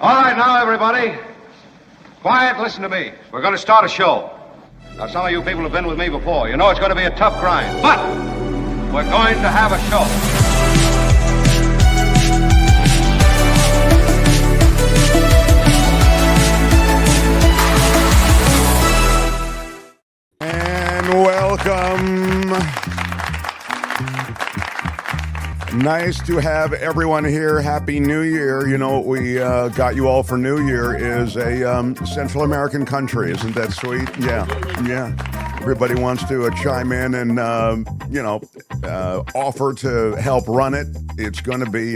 All right, now, everybody. Quiet, listen to me. We're going to start a show. Now, some of you people have been with me before. You know it's going to be a tough grind, but we're going to have a show. And welcome. Nice to have everyone here. Happy New Year. You know what we got you all for New Year is a Central American country. Isn't that sweet? Yeah. Everybody wants to chime in and, offer to help run it. It's going to be,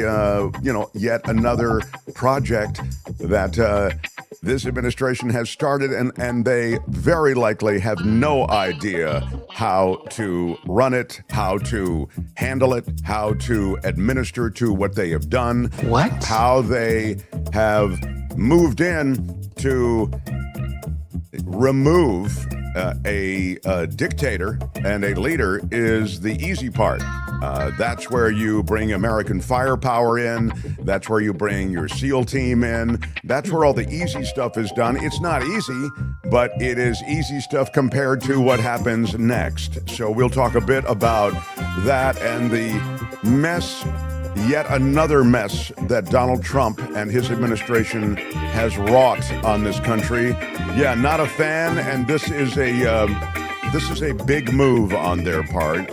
yet another project that this administration has started, and they very likely have no idea how to run it, how to handle it, how to administer to what they have done. What? How they have moved in to remove a dictator and a leader is the easy part. That's where you bring American firepower in. That's where you bring your SEAL team in. That's where all the easy stuff is done. It's not easy, but it is easy stuff compared to what happens next. So we'll talk a bit about that and the mess, yet another mess that Donald Trump and his administration has wrought on this country. Yeah, not a fan, and this is a big move on their part.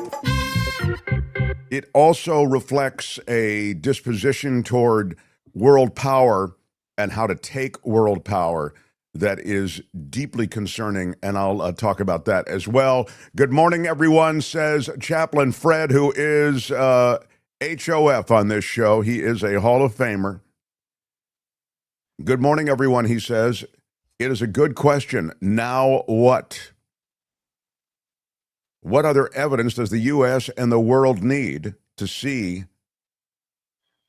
It also reflects a disposition toward world power and how to take world power that is deeply concerning, and I'll talk about that as well. Good morning, everyone, says Chaplain Fred, who is HOF on this show. He is a Hall of Famer. Good morning, everyone, he says. It is a good question. Now what? What other evidence does the U.S. and the world need to see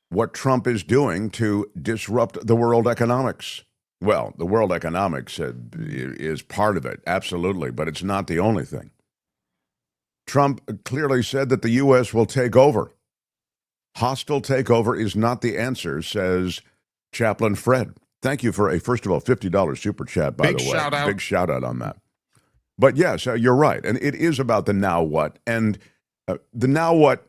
what Trump is doing to disrupt the world economics? Well, the world economics is part of it, absolutely, but it's not the only thing. Trump clearly said that the U.S. will take over. Hostile takeover is not the answer, says Chaplain Fred. Thank you for a, first of all, $50 super chat, by the way. Shout out. Big shout out on that. But yes, you're right. And it is about the now what. And the now what,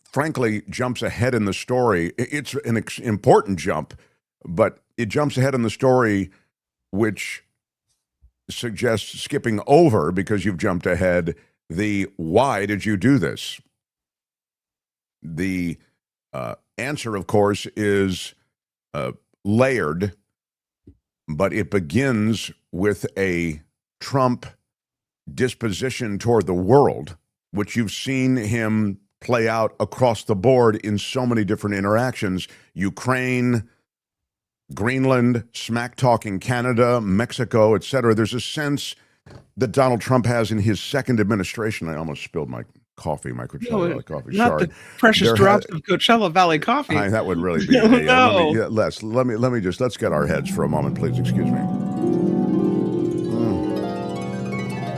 frankly, jumps ahead in the story. It's an important jump, but it jumps ahead in the story, which suggests skipping over, because you've jumped ahead, the why did you do this? The answer, of course, is layered, but it begins with a Trump disposition toward the world, which you've seen him play out across the board in so many different interactions. Ukraine, Greenland, smack-talking Canada, Mexico, etc. There's a sense that Donald Trump has in his second administration. I almost spilled my coffee, my Coachella Valley coffee. Not Sorry. the precious drops of Coachella Valley coffee. That would really be. No. Let's get our heads for a moment, please. Excuse me.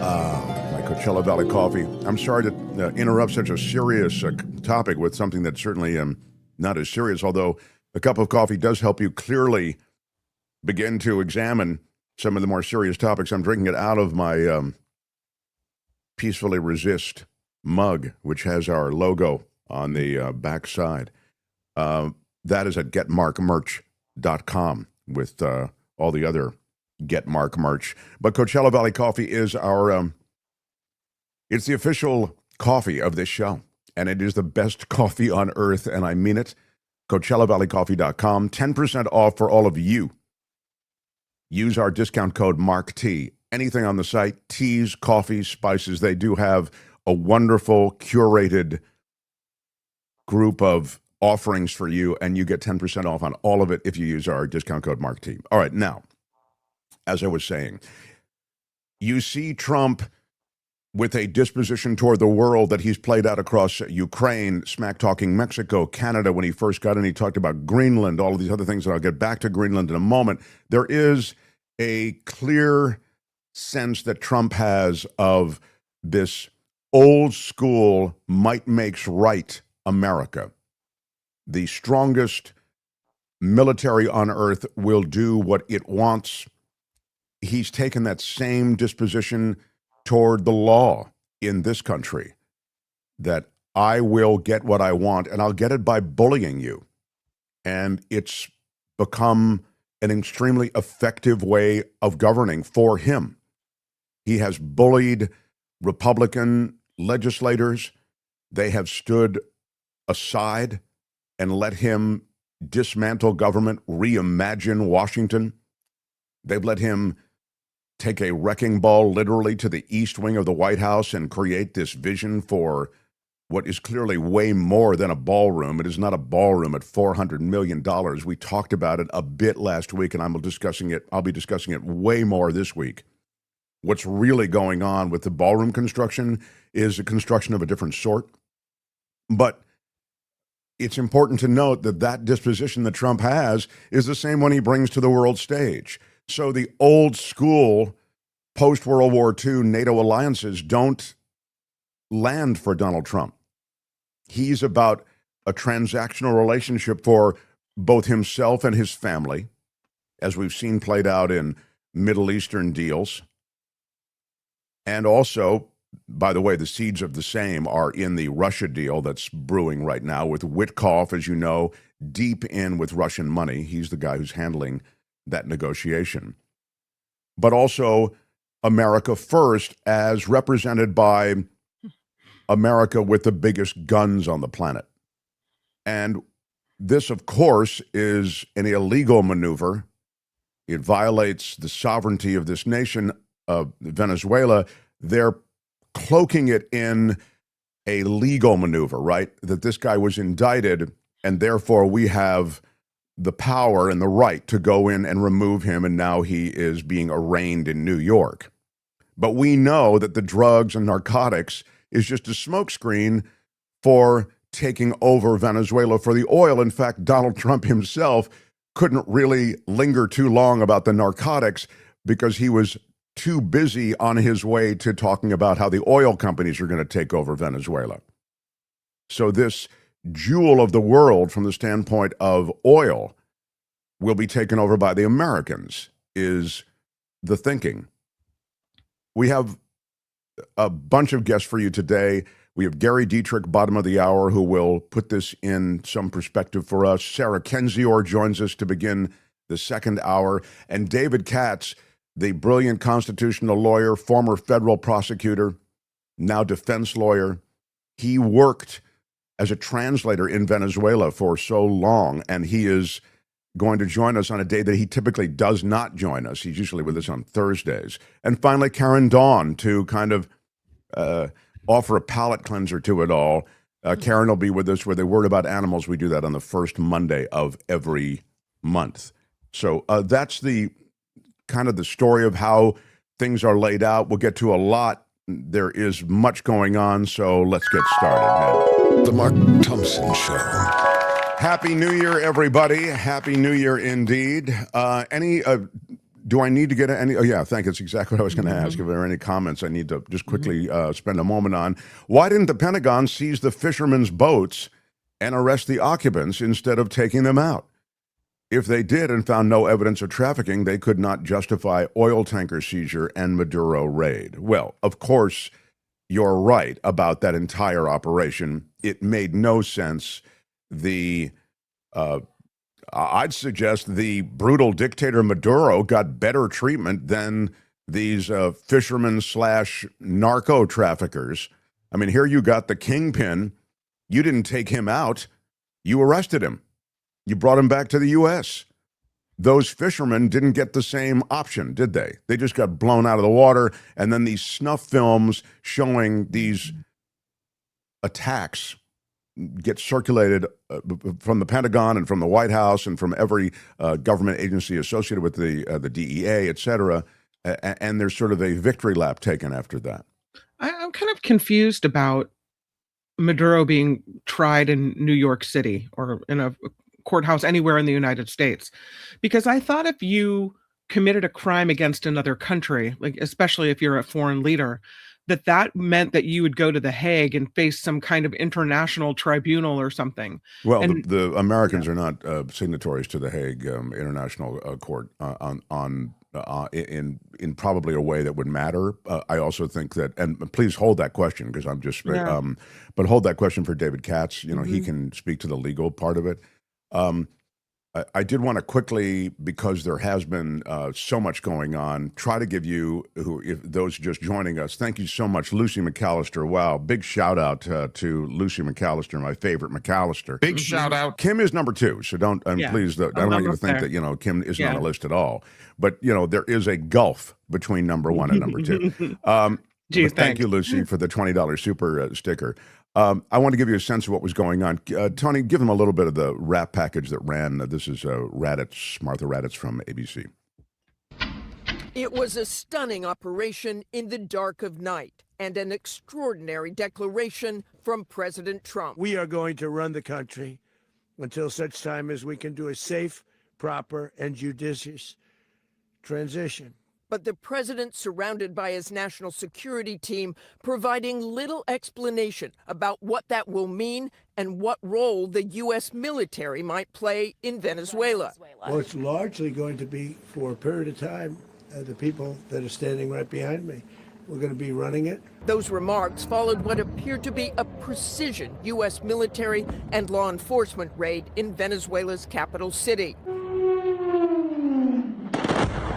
My Coachella Valley coffee. I'm sorry to interrupt such a serious topic with something that's certainly not as serious, although a cup of coffee does help you clearly begin to examine some of the more serious topics. I'm drinking it out of my Peacefully Resist mug, which has our logo on the back side. That is at getmarkmerch.com with all the other Get Mark merch. But Coachella Valley Coffee is our, it's the official coffee of this show. And it is the best coffee on earth, and I mean it. CoachellaValleyCoffee.com, 10% off for all of you. Use our discount code MARKT. Anything on the site, teas, coffees, spices, they do have a wonderful, curated group of offerings for you, and you get 10% off on all of it if you use our discount code MARKT. All right, now, as I was saying, you see Trump with a disposition toward the world that he's played out across Ukraine, smack-talking Mexico, Canada. When he first got in, he talked about Greenland, all of these other things, and I'll get back to Greenland in a moment. There is a clear sense that Trump has of this old school might makes right America. The strongest military on earth will do what it wants. He's taken that same disposition toward the law in this country, that I will get what I want, and I'll get it by bullying you. And it's become an extremely effective way of governing for him. He has bullied Republican legislators. They have stood aside and let him dismantle government, reimagine Washington. They've let him take a wrecking ball literally to the east wing of the White House and create this vision for what is clearly way more than a ballroom. It is not a ballroom at $400 million. We talked about it a bit last week, and I'll be discussing it way more this week. What's really going on with the ballroom construction is a construction of a different sort. But it's important to note that that disposition that Trump has is the same one he brings to the world stage. So the old school post-World War II NATO alliances don't land for Donald Trump. He's about a transactional relationship for both himself and his family, as we've seen played out in Middle Eastern deals. And also, by the way, the seeds of the same are in the Russia deal that's brewing right now with Witkoff, as you know, deep in with Russian money. He's the guy who's handling that negotiation. But also America first, as represented by America with the biggest guns on the planet. And this, of course, is an illegal maneuver. It violates the sovereignty of this nation, of Venezuela. They're cloaking it in a legal maneuver, right? That this guy was indicted, and therefore we have the power and the right to go in and remove him, and now he is being arraigned in New York. But we know that the drugs and narcotics is just a smokescreen for taking over Venezuela for the oil. In fact, Donald Trump himself couldn't really linger too long about the narcotics because he was too busy on his way to talking about how the oil companies are going to take over Venezuela. So this jewel of the world from the standpoint of oil will be taken over by the Americans, is the thinking. We have a bunch of guests for you today. We have Gary Dietrich, bottom of the hour, who will put this in some perspective for us. Sarah Kendzior joins us to begin the second hour. And David Katz, the brilliant constitutional lawyer, former federal prosecutor, now defense lawyer. He worked as a translator in Venezuela for so long, and he is going to join us on a day that he typically does not join us. He's usually with us on Thursdays. And finally, Karen Dawn, to kind of offer a palate cleanser to it all. Karen will be with us with a word about animals. We do that on the first Monday of every month. So that's the kind of the story of how things are laid out. We'll get to a lot. There is much going on, so let's get started now. The Mark Thompson Show. Happy New Year, everybody. Happy New Year indeed. Do I need to get any? Oh, yeah, thank you. That's exactly what I was going to ask. If there are any comments I need to just quickly spend a moment on. Why didn't the Pentagon seize the fishermen's boats and arrest the occupants instead of taking them out? If they did and found no evidence of trafficking, they could not justify oil tanker seizure and Maduro raid. Well, of course, you're right about that entire operation. It made no sense. I'd suggest the brutal dictator Maduro got better treatment than these fishermen / narco traffickers. I mean, here you got the kingpin. You didn't take him out. You arrested him. You brought him back to the U.S. Those fishermen didn't get the same option, did they? They just got blown out of the water. And then these snuff films showing these attacks get circulated from the Pentagon and from the White House and from every government agency associated with the DEA, et cetera. And there's sort of a victory lap taken after that. I'm kind of confused about Maduro being tried in New York City or in a courthouse anywhere in the United States, because I thought if you committed a crime against another country, like especially if you're a foreign leader, that meant that you would go to The Hague and face some kind of international tribunal or something. Well, And the Americans are not signatories to the Hague International Court in probably a way that would matter. I also think that, and please hold that question because I'm just, but hold that question for David Katz. You know, he can speak to the legal part of it. I did want to quickly, because there has been so much going on, try to give you, if those just joining us, thank you so much, Lucy McAllister. Wow, big shout out to Lucy McAllister, my favorite McAllister. Big shout out. Kim is number 2, so don't, please, I don't want you to think that, you know, Kim isn't on the list at all. But, you know, there is a gulf between number 1 and number 2. Thank you, Lucy, for the $20 super sticker. I want to give you a sense of what was going on. Tony, give them a little bit of the wrap package that ran. This is Martha Raddatz from ABC. It was a stunning operation in the dark of night and an extraordinary declaration from President Trump. We are going to run the country until such time as we can do a safe, proper, and judicious transition. But the president, surrounded by his national security team, providing little explanation about what that will mean and what role the U.S. military might play in Venezuela. Well, it's largely going to be, for a period of time, the people that are standing right behind me. We're going to be running it. Those remarks followed what appeared to be a precision U.S. military and law enforcement raid in Venezuela's capital city.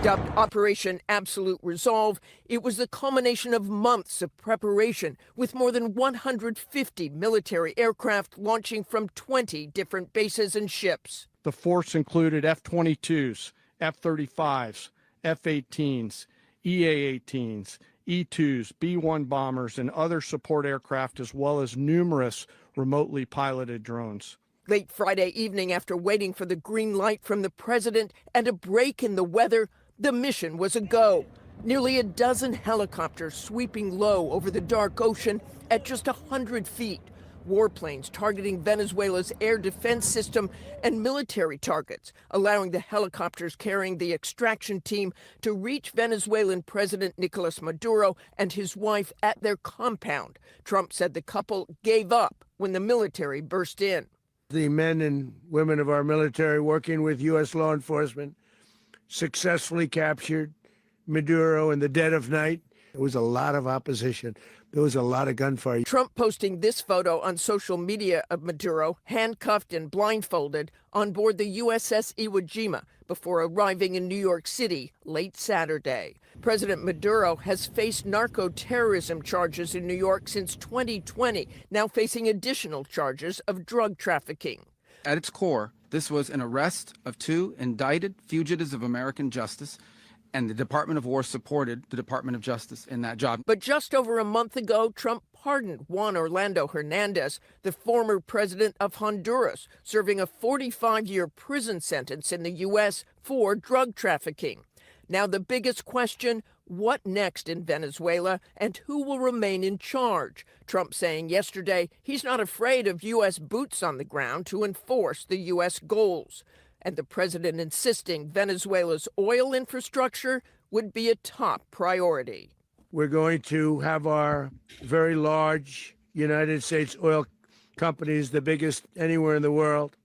Dubbed Operation Absolute Resolve, it was the culmination of months of preparation, with more than 150 military aircraft launching from 20 different bases and ships. The force included F-22s, F-35s, F-18s, EA-18s, E-2s, B-1 bombers, and other support aircraft, as well as numerous remotely piloted drones. Late Friday evening, after waiting for the green light from the president and a break in the weather, the mission was a go. Nearly a dozen helicopters sweeping low over the dark ocean at just 100 feet. Warplanes targeting Venezuela's air defense system and military targets, allowing the helicopters carrying the extraction team to reach Venezuelan President Nicolás Maduro and his wife at their compound. Trump said the couple gave up when the military burst in. The men and women of our military, working with U.S. law enforcement, successfully captured Maduro in the dead of night. There was a lot of opposition. There was a lot of gunfire. Trump posting this photo on social media of Maduro, handcuffed and blindfolded, on board the USS Iwo Jima before arriving in New York City late Saturday. President Maduro has faced narco-terrorism charges in New York since 2020, now facing additional charges of drug trafficking. At its core, this was an arrest of 2 indicted fugitives of American justice, and the Department of War supported the Department of Justice in that job. But just over a month ago, Trump pardoned Juan Orlando Hernandez, the former president of Honduras, serving a 45-year prison sentence in the U.S. for drug trafficking. Now the biggest question, what next in Venezuela and who will remain in charge? Trump saying yesterday he's not afraid of U.S. boots on the ground to enforce the U.S. goals. And the president insisting Venezuela's oil infrastructure would be a top priority. We're going to have our very large United States oil companies, the biggest anywhere in the world,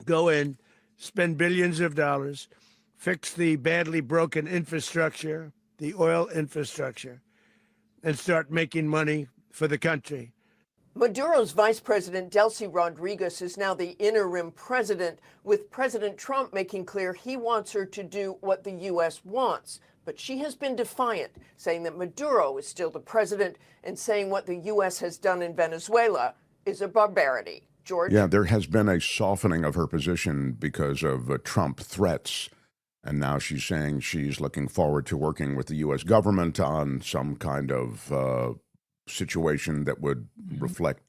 go in, spend billions of dollars, fix the badly broken infrastructure, the oil infrastructure, and start making money for the country. Maduro's Vice President Delcy Rodriguez is now the interim president, with President Trump making clear he wants her to do what the U.S. wants. But she has been defiant, saying that Maduro is still the president and saying what the U.S. has done in Venezuela is a barbarity. George? Yeah, there has been a softening of her position because of Trump threats. And now she's saying she's looking forward to working with the U.S. government on some kind of situation that would reflect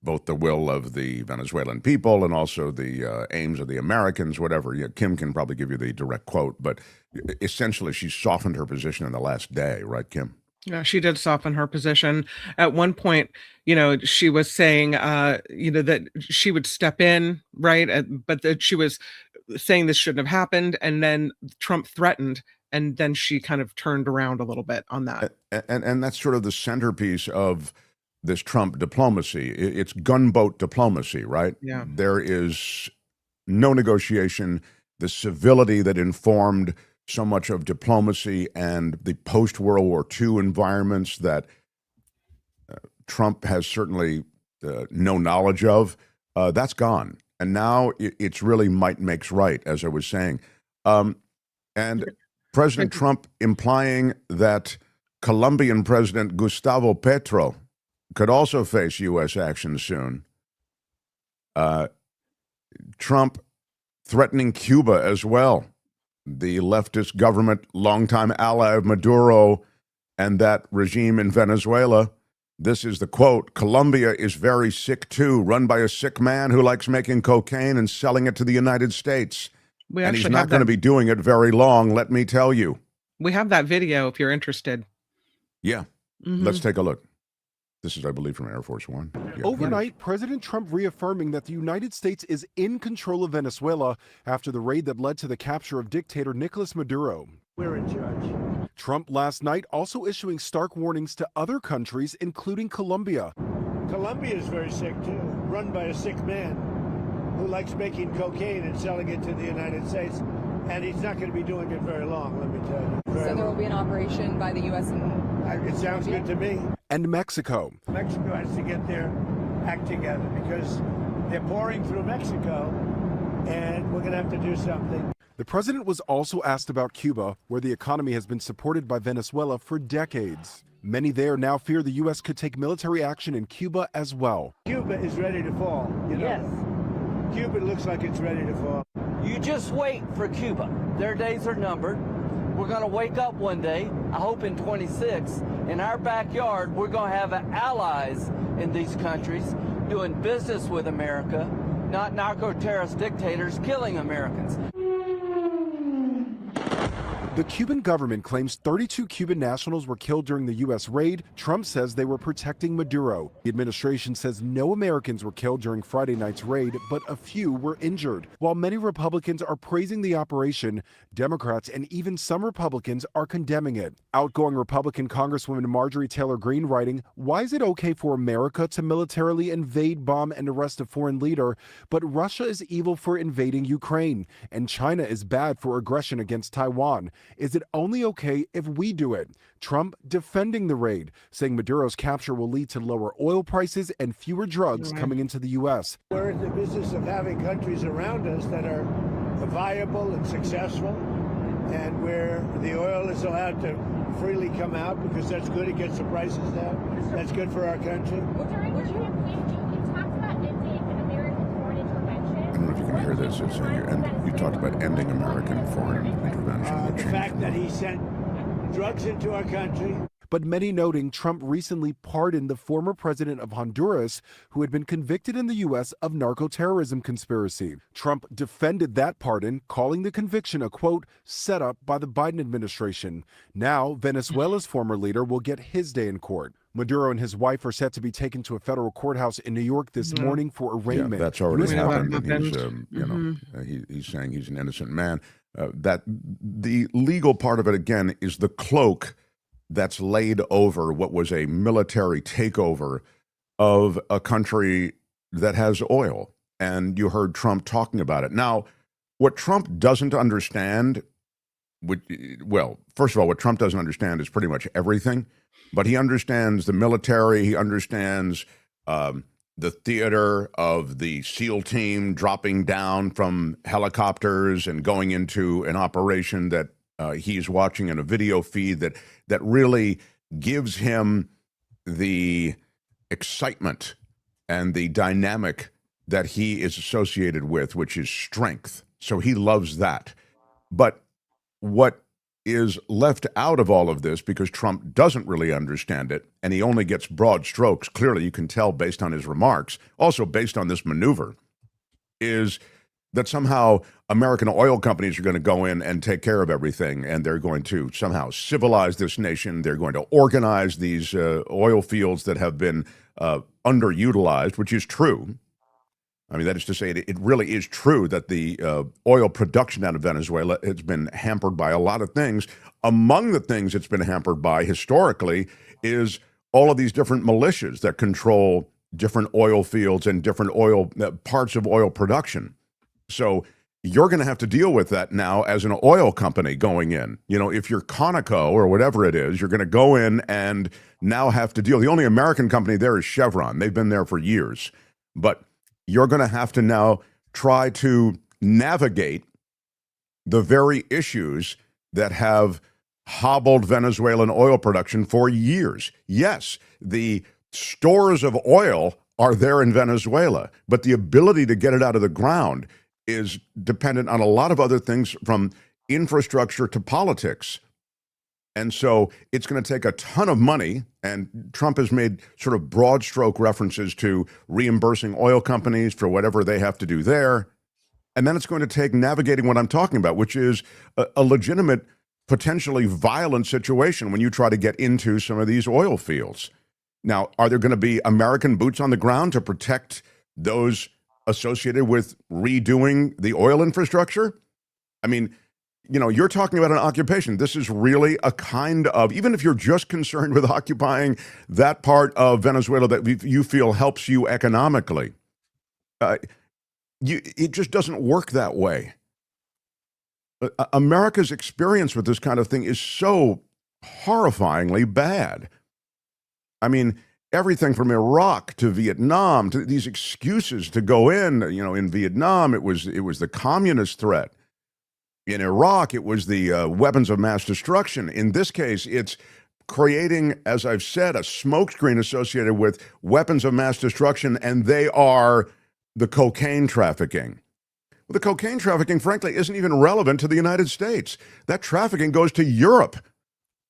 both the will of the Venezuelan people and also the aims of the Americans, whatever. Yeah, Kim can probably give you the direct quote, but essentially she's softened her position in the last day, right, Kim? Yeah, she did soften her position. At one point, she was saying, that she would step in, right? But that she was saying this shouldn't have happened. And then Trump threatened And then she kind of turned around a little bit on that. And that's sort of the centerpiece of this Trump diplomacy. It's gunboat diplomacy, right? Yeah. There is no negotiation. The civility that informed so much of diplomacy and the post-World War II environments that Trump has certainly no knowledge of, that's gone. And now it's really might makes right, as I was saying. And President Trump implying that Colombian President Gustavo Petro could also face U.S. action soon. Trump threatening Cuba as well. The leftist government, longtime ally of Maduro and that regime in Venezuela. This is the quote: Colombia is very sick too, run by a sick man who likes making cocaine and selling it to the United States. And he's not going to be doing it very long, let me tell you. We have that video if you're interested. Yeah, let's take a look. This is, I believe, from Air Force One. Yeah. Overnight, President Trump reaffirming that the United States is in control of Venezuela after the raid that led to the capture of dictator Nicolás Maduro. We're in charge. Trump last night also issuing stark warnings to other countries, including Colombia. Colombia is very sick too, run by a sick man who likes making cocaine and selling it to the United States. And he's not going to be doing it very long, let me tell you. So there will be an operation by the U.S. and it sounds good to me. And Mexico. Mexico has to get their act together because they're pouring through Mexico, and we're going to have to do something. The president was also asked about Cuba, where the economy has been supported by Venezuela for decades. Many there now fear the U.S. could take military action in Cuba as well. Cuba is ready to fall, you know? Yes. Cuba looks like it's ready to fall. You just wait for Cuba. Their days are numbered. We're going to wake up one day, I hope in 26, in our backyard, we're going to have allies in these countries doing business with America, not narco-terrorist dictators killing Americans. The Cuban government claims 32 Cuban nationals were killed during the U.S. raid. Trump says they were protecting Maduro. The administration says no Americans were killed during Friday night's raid, but a few were injured. While many Republicans are praising the operation, Democrats and even some Republicans are condemning it. Outgoing Republican Congresswoman Marjorie Taylor Greene writing, "Why is it okay for America to militarily invade, bomb, and arrest a foreign leader, but Russia is evil for invading Ukraine, and China is bad for aggression against Taiwan? Is it only okay if we do it?" Trump defending the raid, saying Maduro's capture will lead to lower oil prices and fewer drugs coming into the U.S. We're in the business of having countries around us that are viable and successful, and where the oil is allowed to freely come out because that's good. It gets the prices down. That's good for our country. I don't know if you can hear this. You talked about ending American foreign intervention. The fact that he sent drugs into our country. But many noting Trump recently pardoned the former president of Honduras, who had been convicted in the U.S. of narco-terrorism conspiracy. Trump defended that pardon, calling the conviction a, quote, setup by the Biden administration. Now, Venezuela's former leader will get his day in court. Maduro and his wife are set to be taken to a federal courthouse in New York this morning for arraignment. Yeah, that's already happened. And he's saying he's an innocent man. That the legal part of it, again, is the cloak that's laid over what was a military takeover of a country that has oil. And you heard Trump talking about it. Now, what Trump doesn't understand, first of all, what Trump doesn't understand is pretty much everything. But he understands the military. He understands the theater of the SEAL team dropping down from helicopters and going into an operation that he's watching in a video feed that really gives him the excitement and the dynamic that he is associated with, which is strength. So he loves that. But what is left out of all of this, because Trump doesn't really understand it, and he only gets broad strokes, clearly you can tell based on his remarks, also based on this maneuver, is that somehow American oil companies are going to go in and take care of everything, and they're going to somehow civilize this nation. They're going to organize these oil fields that have been underutilized, which is true. I mean, that is to say, it really is true that the oil production out of Venezuela has been hampered by a lot of things. Among the things it's been hampered by historically is all of these different militias that control different oil fields and different oil parts of oil production. So you're going to have to deal with that now as an oil company going in. You know, if you're Conoco or whatever it is, you're going to go in and now have to deal. The only American company there is Chevron. They've been there for years. But you're going to have to now try to navigate the very issues that have hobbled Venezuelan oil production for years. Yes, the stores of oil are there in Venezuela, but the ability to get it out of the ground is dependent on a lot of other things, from infrastructure to politics. And so it's going to take a ton of money, and Trump has made sort of broad stroke references to reimbursing oil companies for whatever they have to do there. And then it's going to take navigating what I'm talking about, which is a legitimate, potentially violent situation when you try to get into some of these oil fields. Now, are there going to be American boots on the ground to protect those associated with redoing the oil infrastructure? I mean, you know, you're talking about an occupation. This is really a kind of, even if you're just concerned with occupying that part of Venezuela that you feel helps you economically, it just doesn't work that way. America's experience with this kind of thing is so horrifyingly bad. I mean, everything from Iraq to Vietnam, to these excuses to go in. You know, in Vietnam, it was the communist threat. In Iraq, it was the weapons of mass destruction. In this case, it's creating, as I've said, a smokescreen associated with weapons of mass destruction, and they are the cocaine trafficking. Well, the cocaine trafficking, frankly, isn't even relevant to the United States. That trafficking goes to Europe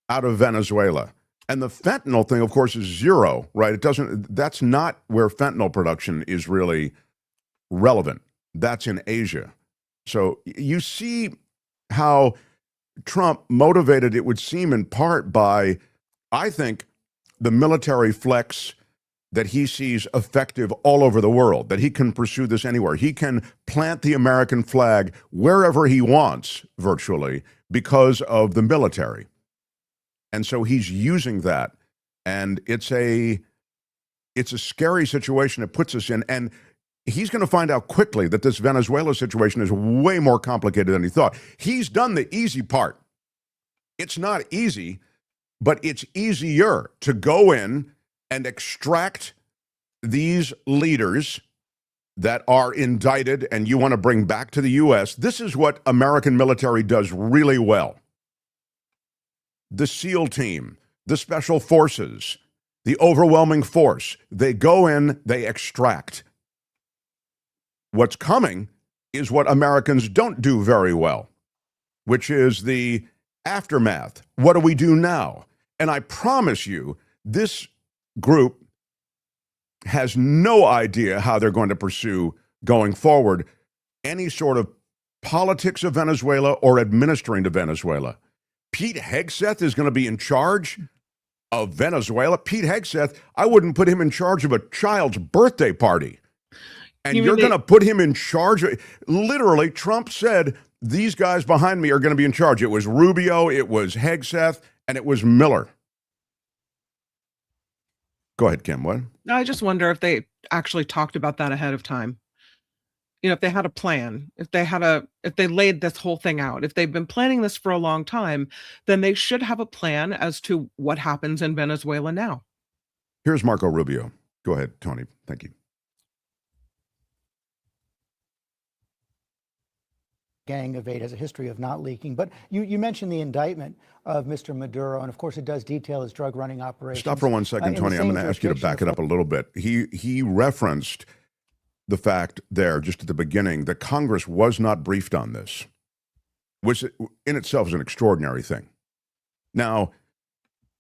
out of Venezuela. And the fentanyl thing, of course, is zero, right? That's not where fentanyl production is really relevant. That's in Asia. So you see how Trump motivated, it would seem, in part by, I think, the military flex that he sees effective all over the world, that he can pursue this anywhere. He can plant the American flag wherever he wants, virtually, because of the military. And so he's using that. And it's a scary situation it puts us in. And he's going to find out quickly that this Venezuela situation is way more complicated than he thought. He's done the easy part. It's not easy, but it's easier to go in and extract these leaders that are indicted and you want to bring back to the U.S. This is what American military does really well. The SEAL team, the special forces, the overwhelming force, they go in, they extract. What's coming is what Americans don't do very well, which is the aftermath. What do we do now? And I promise you, this group has no idea how they're going to pursue going forward any sort of politics of Venezuela or administering to Venezuela. Pete Hegseth is going to be in charge of Venezuela. Pete Hegseth, I wouldn't put him in charge of a child's birthday party. And you're going to put him in charge of, literally, Trump said, these guys behind me are going to be in charge. It was Rubio, it was Hegseth, and it was Miller. Go ahead, Kim. What? I just wonder if they actually talked about that ahead of time. You know, if they had a plan, if they laid this whole thing out, if they've been planning this for a long time, then they should have a plan as to what happens in Venezuela now. Here's Marco Rubio. Go ahead, Tony. Thank you. Gang of Eight has a history of not leaking. But you mentioned the indictment of Mr. Maduro, and of course it does detail his drug running operations. Stop for 1 second, Tony. I'm going to ask you to back it up a little bit. He referenced the fact there just at the beginning that Congress was not briefed on this, which in itself is an extraordinary thing. Now,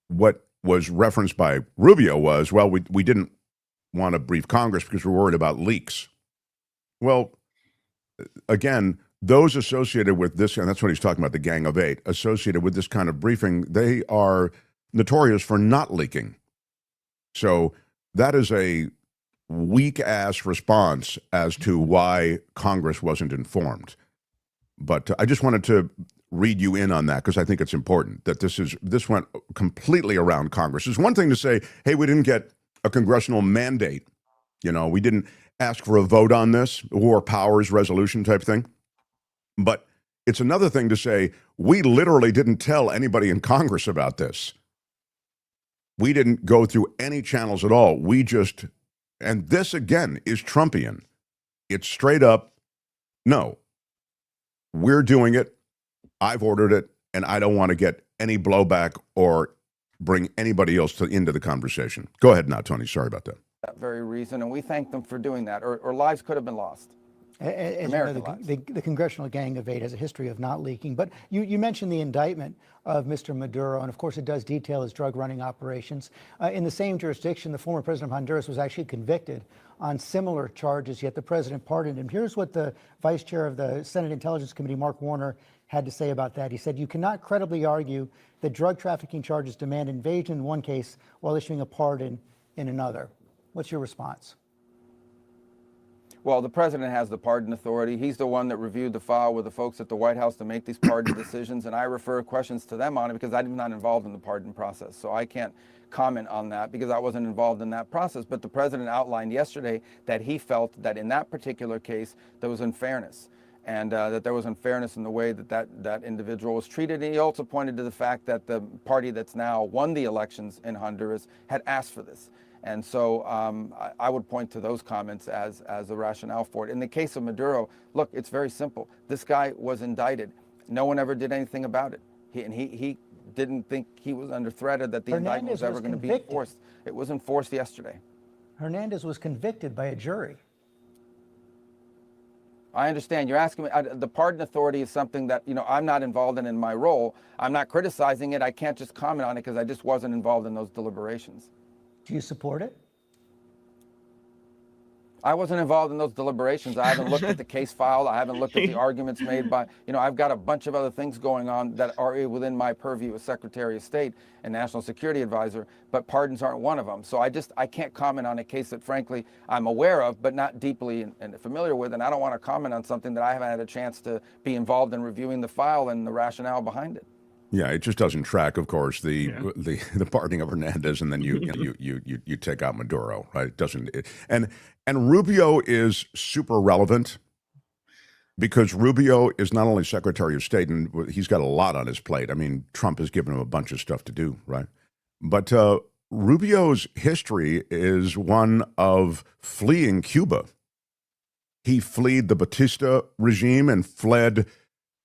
what was referenced by Rubio was, well, we didn't want to brief Congress because we're worried about leaks. Well, again, those associated with this, and that's what he's talking about, the Gang of Eight, associated with this kind of briefing, they are notorious for not leaking. So that is a weak-ass response as to why Congress wasn't informed. But I just wanted to read you in on that because I think it's important that this went completely around Congress. It's one thing to say, hey, we didn't get a congressional mandate. You know, we didn't ask for a vote on this, war powers resolution type thing. But it's another thing to say, we literally didn't tell anybody in Congress about this. We didn't go through any channels at all. We just, and this again is Trumpian. It's straight up, no, we're doing it. I've ordered it, and I don't want to get any blowback or bring anybody else into the conversation. Go ahead now, Tony. Sorry about that. That very reason, and we thank them for doing that, or lives could have been lost. As you know, the Congressional Gang of Eight has a history of not leaking. But you mentioned the indictment of Mr. Maduro, and of course it does detail his drug running operations. In the same jurisdiction, the former president of Honduras was actually convicted on similar charges, yet the president pardoned him. Here's what the vice chair of the Senate Intelligence Committee, Mark Warner, had to say about that. He said, "You cannot credibly argue that drug trafficking charges demand invasion in one case while issuing a pardon in another." What's your response? Well, the president has the pardon authority. He's the one that reviewed the file with the folks at the White House to make these pardon decisions, and I refer questions to them on it because I'm not involved in the pardon process. So I can't comment on that because I wasn't involved in that process. But the president outlined yesterday that he felt that in that particular case there was unfairness, and that there was unfairness in the way that individual was treated. And he also pointed to the fact that the party that's now won the elections in Honduras had asked for this. And so I would point to those comments as a rationale for it. In the case of Maduro, look, it's very simple. This guy was indicted. No one ever did anything about it. He didn't think he was under threat or that the indictment was ever going to be enforced. It was enforced yesterday. Hernandez was convicted by a jury. I understand. You're asking me, the pardon authority is something that, I'm not involved in my role. I'm not criticizing it. I can't just comment on it because I just wasn't involved in those deliberations. Do you support it? I wasn't involved in those deliberations. I haven't looked at the case file. I haven't looked at the arguments made by, I've got a bunch of other things going on that are within my purview as Secretary of State and National Security Advisor, but pardons aren't one of them. So I can't comment on a case that, frankly, I'm aware of, but not deeply and familiar with, and I don't want to comment on something that I haven't had a chance to be involved in reviewing the file and the rationale behind it. Yeah, it just doesn't track, of course, the pardoning of Hernandez, and then you take out Maduro, right? It doesn't, and Rubio is super relevant because Rubio is not only Secretary of State, and he's got a lot on his plate. I mean, Trump has given him a bunch of stuff to do, right? But Rubio's history is one of fleeing Cuba. He fled the Batista regime and fled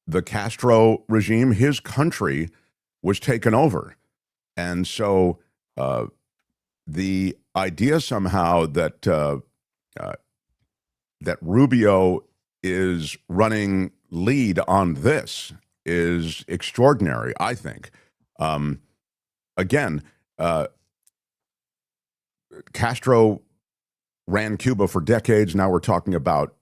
the Castro regime. His country was taken over. And so the idea somehow that that Rubio is running lead on this is extraordinary, I think. Again, Castro ran Cuba for decades. Now we're talking about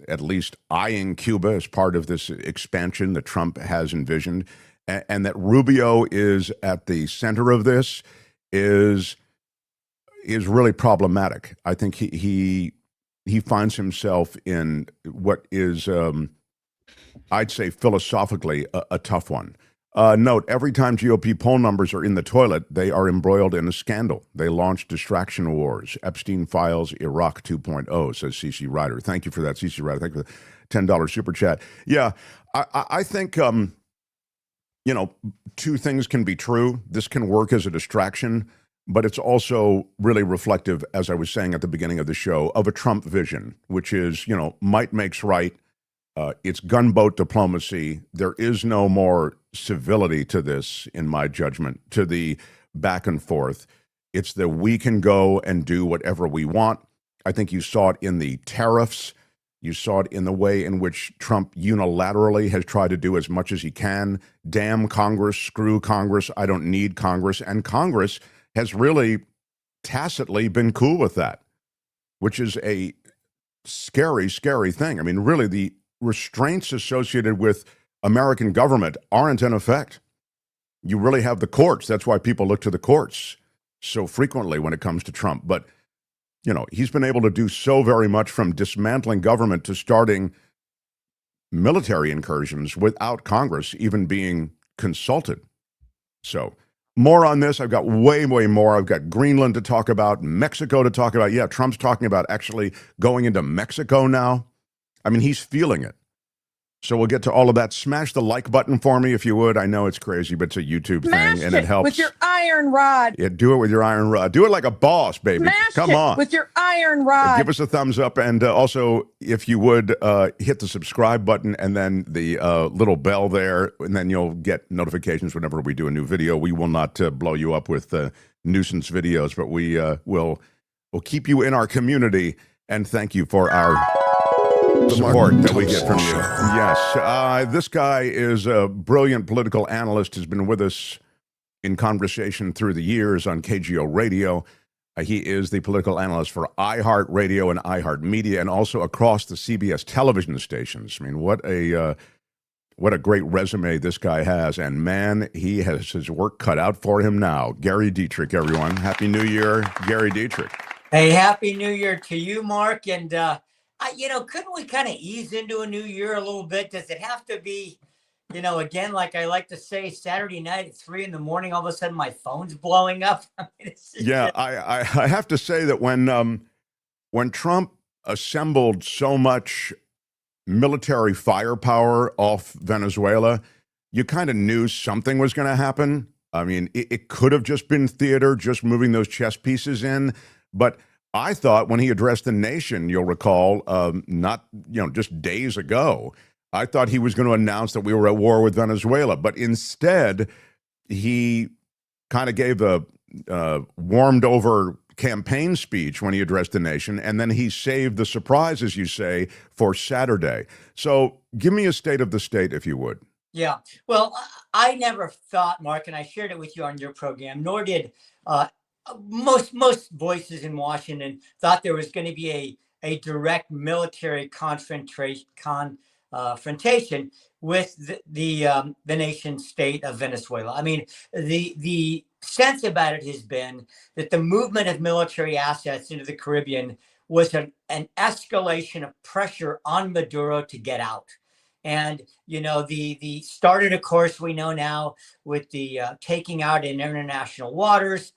at least eyeing Cuba as part of this expansion that Trump has envisioned, and that Rubio is at the center of this is really problematic. I think he finds himself in what is, I'd say, philosophically a tough one. Note, every time GOP poll numbers are in the toilet, they are embroiled in a scandal. They launch distraction wars. Epstein Files, Iraq 2.0, says CC Ryder. Thank you for that, CC Ryder. Thank you for the $10 super chat. Yeah, I think, two things can be true. This can work as a distraction, but it's also really reflective, as I was saying at the beginning of the show, of a Trump vision, which is, might makes right. It's gunboat diplomacy. There is no more civility to this, in my judgment, to the back and forth. It's that we can go and do whatever we want. I think you saw it in the tariffs. You saw it in the way in which Trump unilaterally has tried to do as much as he can. Damn Congress, screw Congress, I don't need Congress. And Congress has really tacitly been cool with that, which is a scary, scary thing. I mean, really, the restraints associated with American government aren't in effect. You really have the courts. That's why people look to the courts so frequently when it comes to Trump. But You know, he's been able to do so very much, from dismantling government to starting military incursions without Congress even being consulted. So more on this. I've got way more. I've got Greenland to talk about, Mexico to talk about. Yeah, Trump's talking about actually going into Mexico now. I mean, he's feeling it. So we'll get to all of that. Smash the like button for me if you would. I know it's crazy, but it's a YouTube thing, and it helps. With your iron rod. Yeah, do it with your iron rod. Do it like a boss, baby. Smash Come it on. with your iron rod. Give us a thumbs up, and also, if you would, hit the subscribe button and then the little bell there, and then you'll get notifications whenever we do a new video. We will not blow you up with nuisance videos, but we will keep you in our community, and thank you for our support that we get from you. Yes, this guy is a brilliant political analyst, has been with us in conversation through the years on KGO Radio. He is the political analyst for iHeart Radio and iHeart Media, and also across the CBS television stations. I mean, what a great resume this guy has, and man, he has his work cut out for him now. Gary Dietrich, everyone. Happy New Year, Gary Dietrich. Hey, Happy New Year to you, Mark. And, couldn't we kind of ease into a new year a little bit? Does it have to be, again, like I like to say, Saturday night at 3 a.m, all of a sudden my phone's blowing up? I mean, yeah, I have to say that when Trump assembled so much military firepower off Venezuela, you kind of knew something was going to happen. I mean, it could have just been theater, just moving those chess pieces in. But I thought when he addressed the nation, you'll recall, not just days ago, I thought he was going to announce that we were at war with Venezuela. But instead, he kind of gave a warmed over campaign speech when he addressed the nation, and then he saved the surprise, as you say, for Saturday. So give me a state of the state, if you would. Yeah. Well, I never thought, Mark, and I shared it with you on your program, nor did most voices in Washington thought there was going to be a direct military confrontation with the nation state of Venezuela. I mean, the sense about it has been that the movement of military assets into the Caribbean was an escalation of pressure on Maduro to get out. And, the started, of course, we know now with the taking out in international waters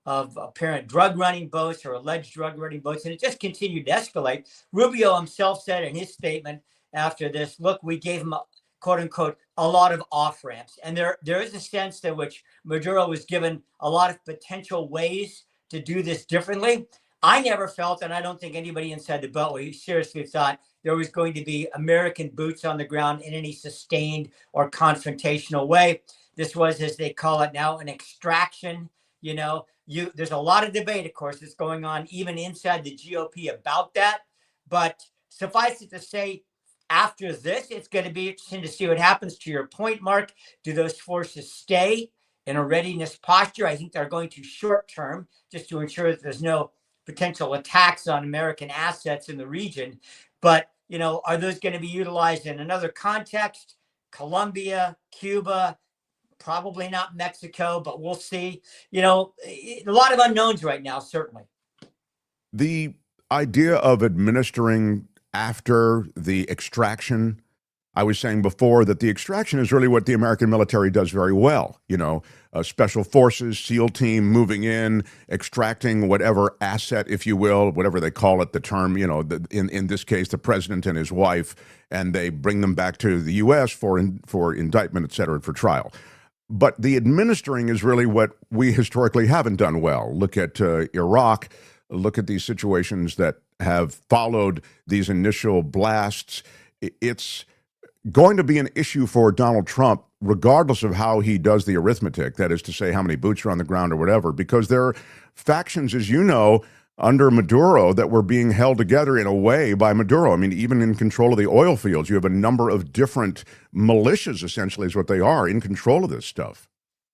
of apparent drug running boats or alleged drug running boats. And it just continued to escalate. Rubio himself said in his statement after this, look, we gave him, quote unquote, a lot of off ramps. And there is a sense in which Maduro was given a lot of potential ways to do this differently. I never felt, and I don't think anybody inside the Beltway seriously thought there was going to be American boots on the ground in any sustained or confrontational way. This was, as they call it now, an extraction. There's a lot of debate, of course, that's going on even inside the GOP about that. But suffice it to say, after this, it's going to be interesting to see what happens. To your point, Mark, do those forces stay in a readiness posture? I think they're going to short term, just to ensure that there's no potential attacks on American assets in the region. But, are those going to be utilized in another context? Colombia, Cuba, probably not Mexico, but we'll see. A lot of unknowns right now, certainly. The idea of administering after the extraction, I was saying before that the extraction is really what the American military does very well. Special forces, SEAL team moving in, extracting whatever asset, if you will, whatever they call it, the term, in this case, the president and his wife, and they bring them back to the U.S. for indictment, et cetera, for trial. But the administering is really what we historically haven't done well. Look at Iraq. Look at these situations that have followed these initial blasts. It's going to be an issue for Donald Trump, regardless of how he does the arithmetic, that is to say, how many boots are on the ground or whatever, because there are factions, as you know, under Maduro that were being held together in a way by Maduro. I mean, even in control of the oil fields, you have a number of different militias, essentially, is what they are, in control of this stuff.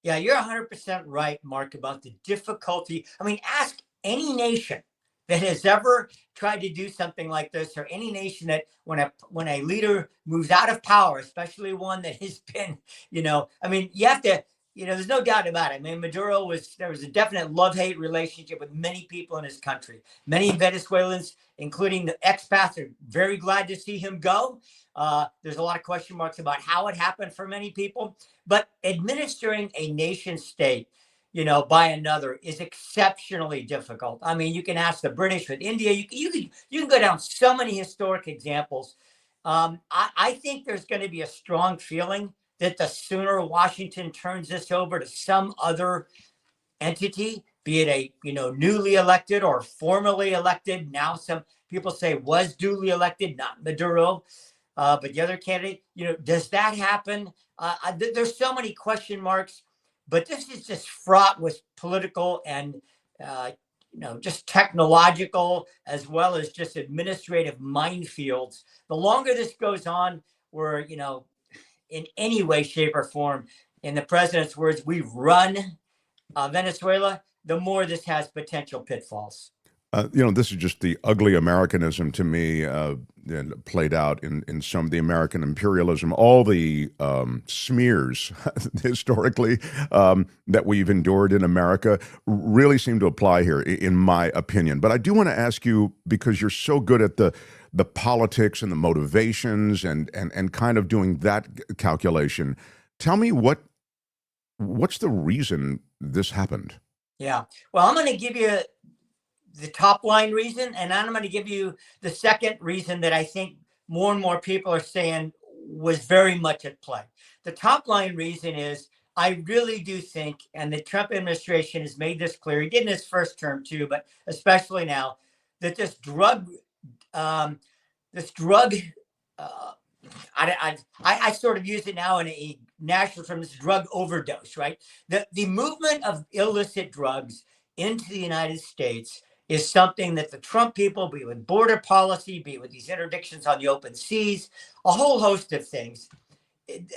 Yeah, you're 100% right, Mark, about the difficulty. I mean, ask any nation that has ever tried to do something like this, or any nation that when a leader moves out of power, especially one that has been, you have to there's no doubt about it. I mean, there was a definite love-hate relationship with many people in his country. Many Venezuelans, including the expats, are very glad to see him go. There's a lot of question marks about how it happened for many people. But administering a nation state, by another is exceptionally difficult. I mean, you can ask the British with India. You can go down so many historic examples. I think there's going to be a strong feeling that the sooner Washington turns this over to some other entity, be it a newly elected or formally elected. Now some people say was duly elected, not Maduro, but the other candidate. Does that happen? There's so many question marks, but this is just fraught with political and just technological as well as just administrative minefields. The longer this goes on, we're in any way, shape, or form, in the president's words, we run Venezuela, the more this has potential pitfalls. This is just the ugly Americanism to me, played out in some of the American imperialism, all the smears historically that we've endured in America really seem to apply here, in my opinion. But I do want to ask you, because you're so good at the politics and the motivations and kind of doing that calculation, tell me what's the reason this happened? Yeah. Well, I'm going to give you the top line reason, and I'm going to give you the second reason that I think more and more people are saying was very much at play. The top line reason is I really do think, and the Trump administration has made this clear, he did in his first term too, but especially now, that this drug, I sort of use it now in a national term, this drug overdose, right? The movement of illicit drugs into the United States is something that the Trump people, be it with border policy, be it with these interdictions on the open seas, a whole host of things,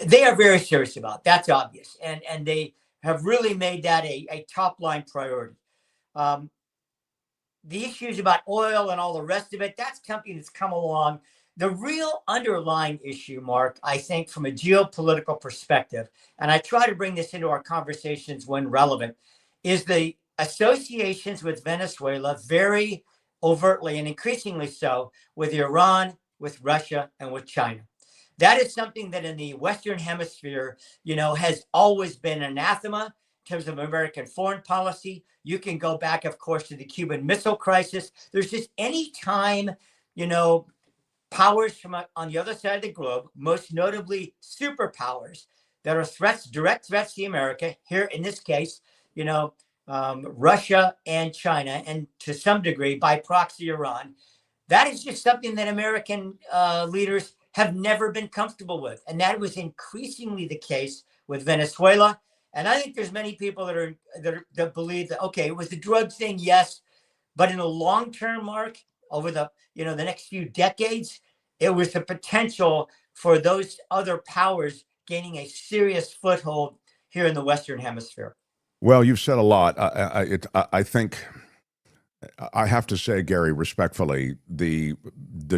they are very serious about. That's obvious. And they have really made that a top line priority. The issues about oil and all the rest of it, that's something that's come along. The real underlying issue, Mark, I think from a geopolitical perspective, and I try to bring this into our conversations when relevant, is the associations with Venezuela very overtly and increasingly so with Iran, with Russia, and with China. That is something that in the Western Hemisphere, has always been anathema in terms of American foreign policy. You can go back, of course, to the Cuban Missile Crisis. There's just any time, powers from on the other side of the globe, most notably superpowers that are direct threats to America, here in this case, Russia and China, and to some degree by proxy Iran. That is just something that American leaders have never been comfortable with. And that was increasingly the case with Venezuela. And I think there's many people that believe that, okay, it was the drug thing, yes, but in the long term, Mark, over the the next few decades, it was the potential for those other powers gaining a serious foothold here in the Western Hemisphere. Well, you've said a lot. I think I have to say, Gary, respectfully, the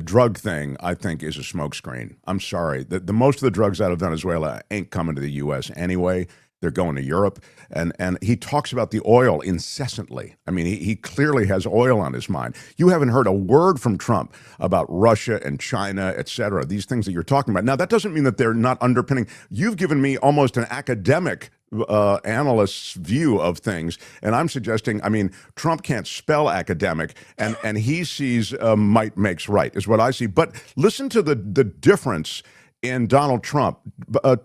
drug thing, I think, is a smokescreen. I'm sorry. The most of the drugs out of Venezuela ain't coming to the U.S. anyway. They're going to Europe. And he talks about the oil incessantly. I mean, he clearly has oil on his mind. You haven't heard a word from Trump about Russia and China, et cetera, these things that you're talking about. Now, that doesn't mean that they're not underpinning. You've given me almost an academic analyst's view of things, and I'm suggesting, Trump can't spell academic, and he sees might makes right, is what I see. But listen to the difference in Donald Trump.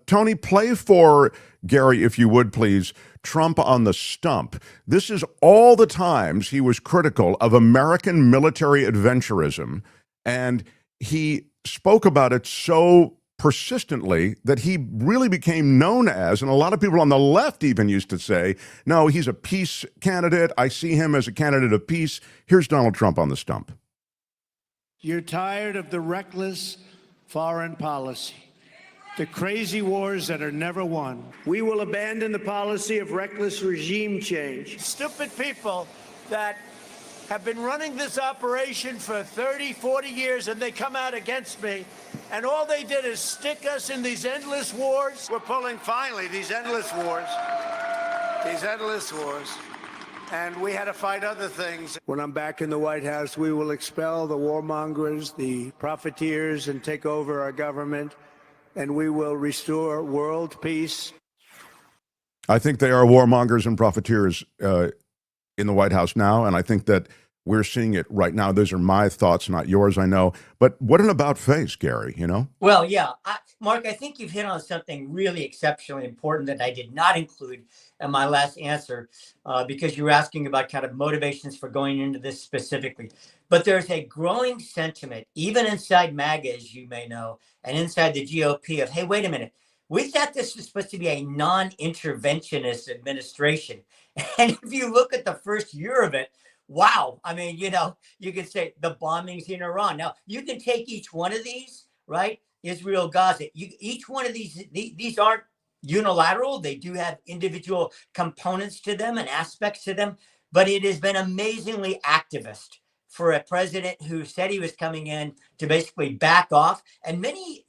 Tony, play for Gary, if you would, please, Trump on the stump. This is all the times he was critical of American military adventurism, and he spoke about it so persistently that he really became known as, and a lot of people on the left even used to say, no, he's a peace candidate. I see him as a candidate of peace. Here's Donald Trump on the stump. You're tired of the reckless foreign policy, the crazy wars that are never won. We will abandon the policy of reckless regime change. Stupid people that have been running this operation for 30, 40 years, and they come out against me, and all they did is stick us in these endless wars. We're pulling, finally, these endless wars. these endless wars. And we had to fight other things. When I'm back in the White House, we will expel the warmongers, the profiteers, and take over our government. And we will restore world peace. I think they are warmongers and profiteers in the White House now, and I think that we're seeing it right now. Those are my thoughts, not yours, I know. But what an about face, Gary, you know? Well, yeah. Mark, I think you've hit on something really exceptionally important that I did not include in my last answer because you were asking about kind of motivations for going into this specifically. But there's a growing sentiment, even inside MAGA, as you may know, and inside the GOP of, hey, wait a minute. We thought this was supposed to be a non-interventionist administration. And if you look at the first year of it, wow. I mean, you know, you can say the bombings in Iran. Now, you can take each one of these, right? Israel, Gaza. Each one of these aren't unilateral. They do have individual components to them and aspects to them. But it has been amazingly activist for a president who said he was coming in to basically back off. And many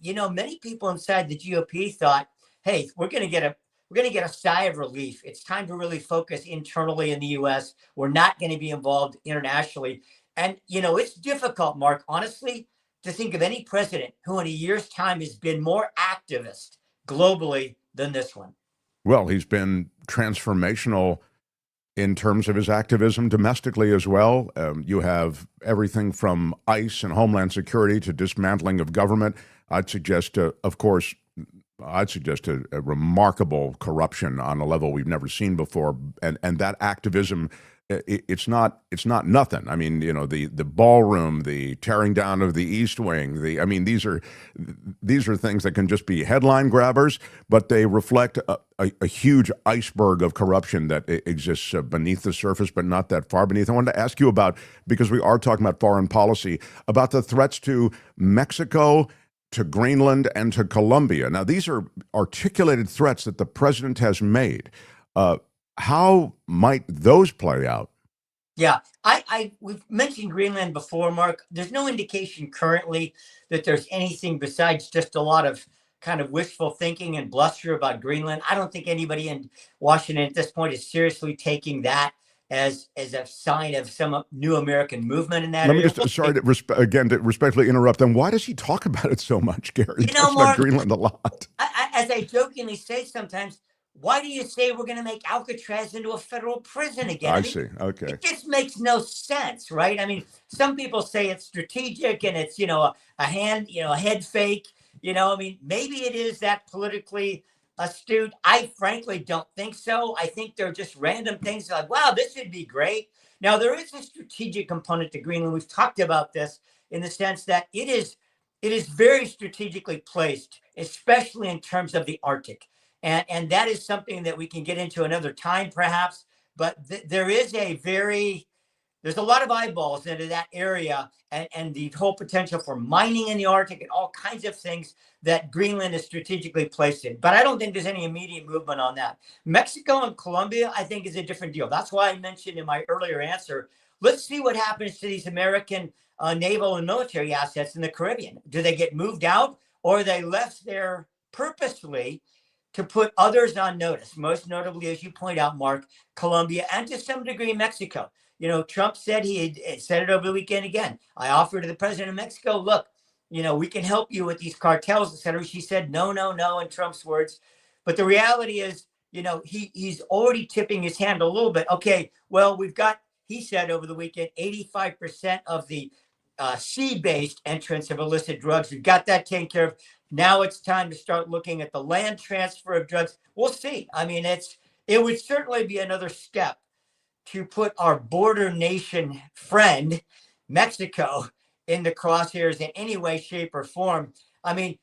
people inside the GOP thought, hey, we're going to get a sigh of relief. It's time to really focus internally in the U.S. We're not going to be involved internationally. And, you know, it's difficult, Mark, honestly, to think of any president who in a year's time has been more activist globally than this one. Well, he's been transformational in terms of his activism domestically as well. You have everything from ICE and Homeland Security to dismantling of government. I'd suggest, a remarkable corruption on a level we've never seen before, and that activism, it's not nothing. I mean, you know, the ballroom, the tearing down of the East Wing, these are things that can just be headline grabbers, but they reflect a huge iceberg of corruption that exists beneath the surface, but not that far beneath. I wanted to ask you about, because we are talking about foreign policy, about the threats to Mexico, to Greenland, and to Colombia. Now, these are articulated threats that the president has made. How might those play out? Yeah, we've mentioned Greenland before, Mark. There's no indication currently that there's anything besides just a lot of kind of wishful thinking and bluster about Greenland. I don't think anybody in Washington at this point is seriously taking that as a sign of some new American movement in that area. Sorry to respectfully interrupt them. Why does he talk about it so much, Gary? He talks Mark, about Greenland a lot. As I jokingly say sometimes, why do you say we're going to make Alcatraz into a federal prison again? I see. Okay. It just makes no sense, right? I mean, some people say it's strategic and it's, a head fake. I mean, maybe it is that politically astute. I frankly don't think so. I think they're just random things like, wow, this would be great. Now, there is a strategic component to Greenland. We've talked about this in the sense that it is very strategically placed, especially in terms of the Arctic. And that is something that we can get into another time, perhaps. But there's a lot of eyeballs into that area and the whole potential for mining in the Arctic and all kinds of things that Greenland is strategically placed in. But I don't think there's any immediate movement on that. Mexico and Colombia, I think, is a different deal. That's why I mentioned in my earlier answer, let's see what happens to these American naval and military assets in the Caribbean. Do they get moved out, or are they left there purposely to put others on notice, most notably, as you point out, Mark, Colombia, and to some degree, Mexico? Trump said he had said it over the weekend again. I offered to the president of Mexico, look, we can help you with these cartels, et cetera. She said, no, in Trump's words. But the reality is, he's already tipping his hand a little bit. Okay, well, he said over the weekend, 85% of the sea-based entrance of illicit drugs. We've got that taken care of. Now it's time to start looking at the land transfer of drugs. We'll see. I mean, it would certainly be another step to put our border nation friend, Mexico, in the crosshairs in any way, shape, or form. I mean,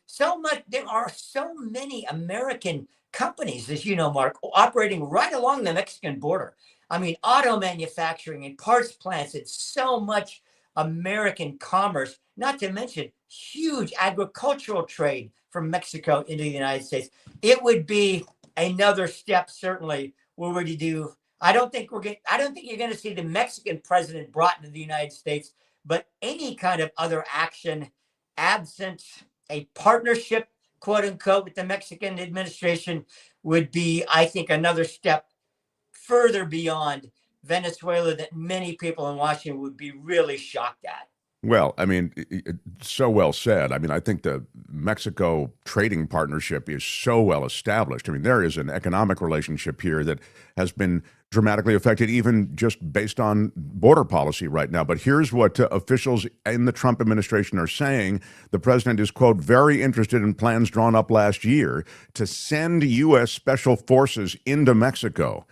there are so many American companies, as you know, Mark, operating right along the Mexican border. I mean, auto manufacturing and parts plants, it's so much American commerce, not to mention huge agricultural trade from Mexico into the United States. It would be another step, certainly, where we do. I don't think you're going to see the Mexican president brought into the United States, but any kind of other action absent a partnership, quote unquote, with the Mexican administration would be, I think, another step further beyond Venezuela that many people in Washington would be really shocked at. Well, I mean, so well said. I mean, I think the Mexico trading partnership is so well established. I mean, there is an economic relationship here that has been dramatically affected, even just based on border policy right now. But here's what officials in the Trump administration are saying. The president is, quote, very interested in plans drawn up last year to send U.S. special forces into Mexico.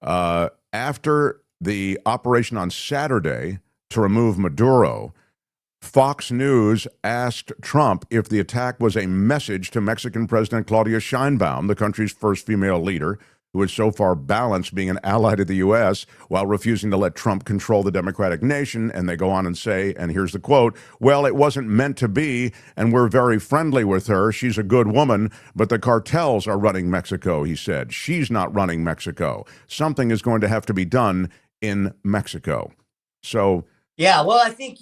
After the operation on Saturday to remove Maduro, Fox News asked Trump if the attack was a message to Mexican President Claudia Sheinbaum, the country's first female leader, who has so far balanced being an ally to the U.S. while refusing to let Trump control the democratic nation. And they go on and say, and here's the quote, well, it wasn't meant to be, and we're very friendly with her. She's a good woman, but the cartels are running Mexico, he said. She's not running Mexico. Something is going to have to be done in Mexico. So, yeah, well, I think,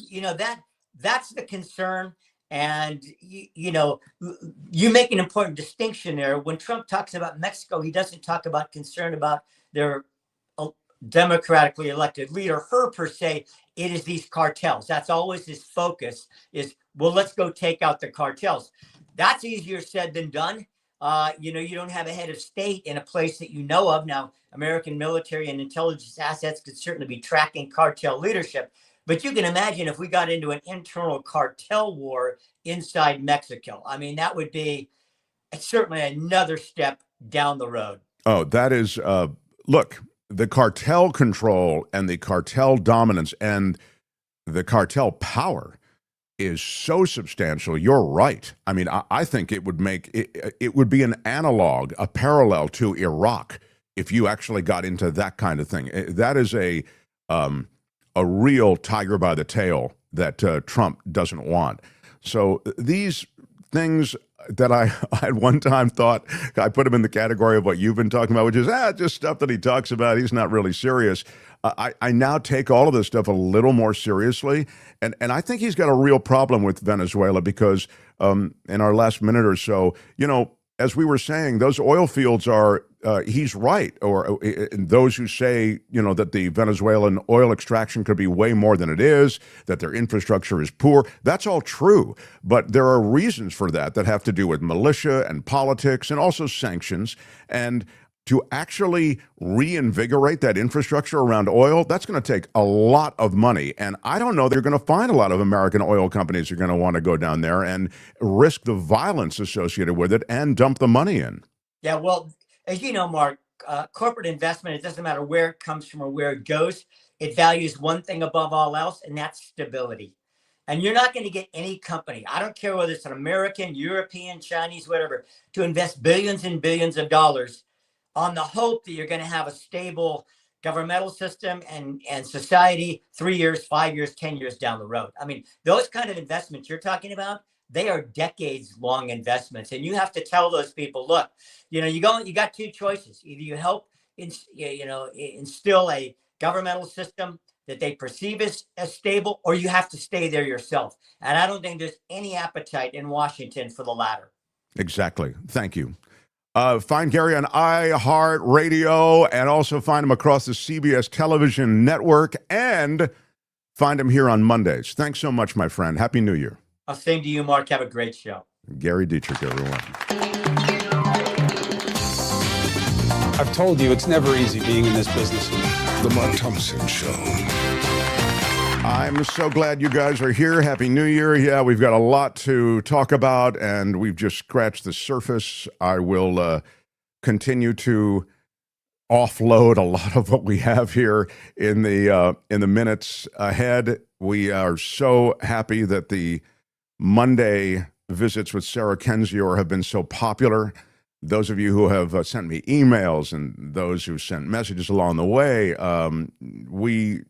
that's the concern. And, you make an important distinction there. When Trump talks about Mexico, he doesn't talk about concern about their democratically elected leader, her per se. It is these cartels. That's always his focus is, well, let's go take out the cartels. That's easier said than done. You don't have a head of state in a place that you know of. Now, American military and intelligence assets could certainly be tracking cartel leadership. But you can imagine if we got into an internal cartel war inside Mexico. I mean, that would be certainly another step down the road. Oh, that is, look, the cartel control and the cartel dominance and the cartel power is so substantial. You're right. I mean, I think it would make, it would be an analog, a parallel to Iraq if you actually got into that kind of thing. That is a real tiger by the tail that Trump doesn't want. So these things that I at one time thought, I put him in the category of what you've been talking about, which is just stuff that he talks about. He's not really serious. I now take all of this stuff a little more seriously. And I think he's got a real problem with Venezuela because in our last minute or so, as we were saying, those oil fields are, he's right, or those who say, that the Venezuelan oil extraction could be way more than it is, that their infrastructure is poor. That's all true. But there are reasons for that have to do with militia and politics and also sanctions. And to actually reinvigorate that infrastructure around oil, that's going to take a lot of money. And I don't know they're going to find a lot of American oil companies who are going to want to go down there and risk the violence associated with it and dump the money in. Yeah, well, as you know, Mark, corporate investment, it doesn't matter where it comes from or where it goes. It values one thing above all else, and that's stability. And you're not going to get any company, I don't care whether it's an American, European, Chinese, whatever, to invest billions and billions of dollars on the hope that you're going to have a stable governmental system and society 3 years, 5 years, 10 years down the road. I mean, those kind of investments you're talking about, they are decades long investments. And you have to tell those people, look, you got two choices. Either you help instill a governmental system that they perceive as stable, or you have to stay there yourself. And I don't think there's any appetite in Washington for the latter. Exactly. Thank you. Find Gary on iHeart Radio and also find him across the CBS television network and find him here on Mondays. Thanks so much, my friend. Happy New Year. Same to you, Mark. Have a great show. Gary Dietrich, everyone. I've told you it's never easy being in this business. The Mark Thompson Show. I'm so glad you guys are here. Happy New Year. Yeah, we've got a lot to talk about, and we've just scratched the surface. I will continue to offload a lot of what we have here in the minutes ahead. We are so happy that the Monday visits with Sarah Kendzior have been so popular. Those of you who have sent me emails and those who sent messages along the way, we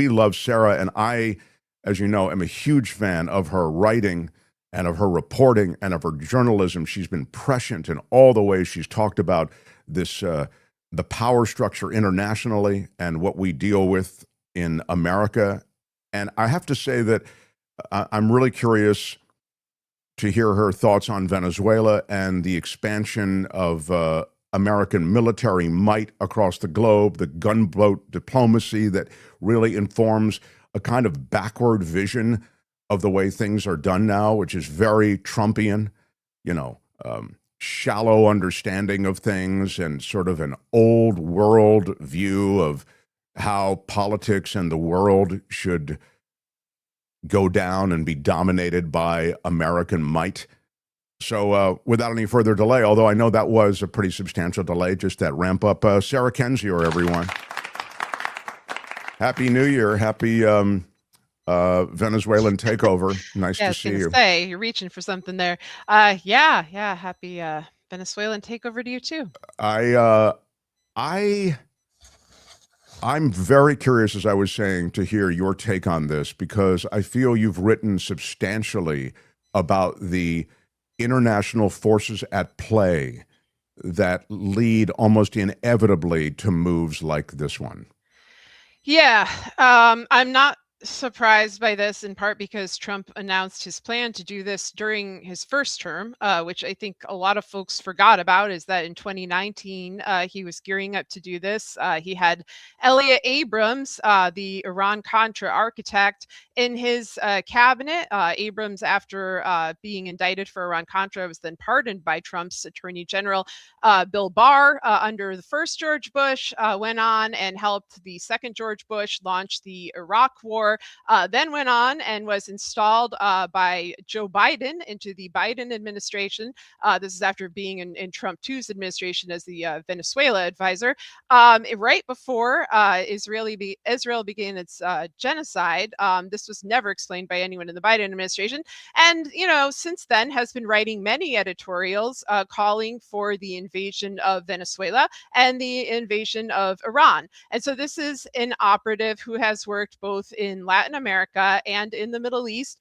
love Sarah, and I, as you know, am a huge fan of her writing and of her reporting and of her journalism. She's been prescient in all the ways she's talked about this, the power structure internationally and what we deal with in America. And I have to say that I'm really curious to hear her thoughts on Venezuela and the expansion of American military might across the globe, the gunboat diplomacy that really informs a kind of backward vision of the way things are done now, which is very Trumpian, shallow understanding of things and sort of an old world view of how politics and the world should go down and be dominated by American might. So without any further delay, although I know that was a pretty substantial delay, just that ramp up, Sarah Kendzior, everyone. Happy New Year. Happy Venezuelan takeover. Nice to see you. Say, you're reaching for something there. Yeah. Happy Venezuelan takeover to you too. I'm very curious, as I was saying, to hear your take on this, because I feel you've written substantially about the international forces at play that lead almost inevitably to moves like this one. Yeah, I'm not surprised by this, in part because Trump announced his plan to do this during his first term, which I think a lot of folks forgot about, is that in 2019, he was gearing up to do this. He had Elliot Abrams, the Iran-Contra architect, in his cabinet. Abrams, after being indicted for Iran-Contra, was then pardoned by Trump's Attorney General, Bill Barr, under the first George Bush, went on and helped the second George Bush launch the Iraq War, then went on and was installed by Joe Biden into the Biden administration. This is after being in Trump 2's administration as the Venezuela advisor. Right before Israel began its genocide. This was never explained by anyone in the Biden administration. And, since then has been writing many editorials calling for the invasion of Venezuela and the invasion of Iran. And so this is an operative who has worked both in Latin America and in the Middle East,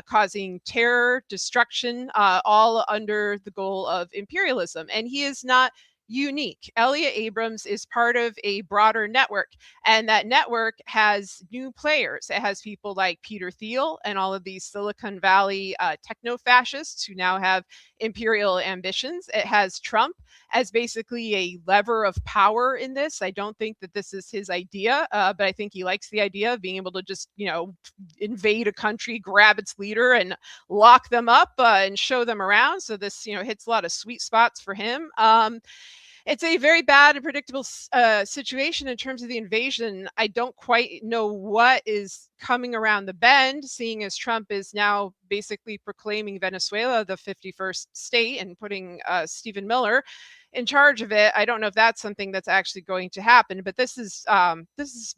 causing terror, destruction, all under the goal of imperialism. And he is not unique. Elliot Abrams is part of a broader network, and that network has new players. It has people like Peter Thiel and all of these Silicon Valley techno-fascists who now have imperial ambitions. It has Trump as basically a lever of power in this. I don't think that this is his idea, but I think he likes the idea of being able to just, invade a country, grab its leader and lock them up and show them around. So this, hits a lot of sweet spots for him. It's a very bad and predictable situation in terms of the invasion. I don't quite know what is coming around the bend, seeing as Trump is now basically proclaiming Venezuela the 51st state and putting Stephen Miller in charge of it. I don't know if that's something that's actually going to happen, but this is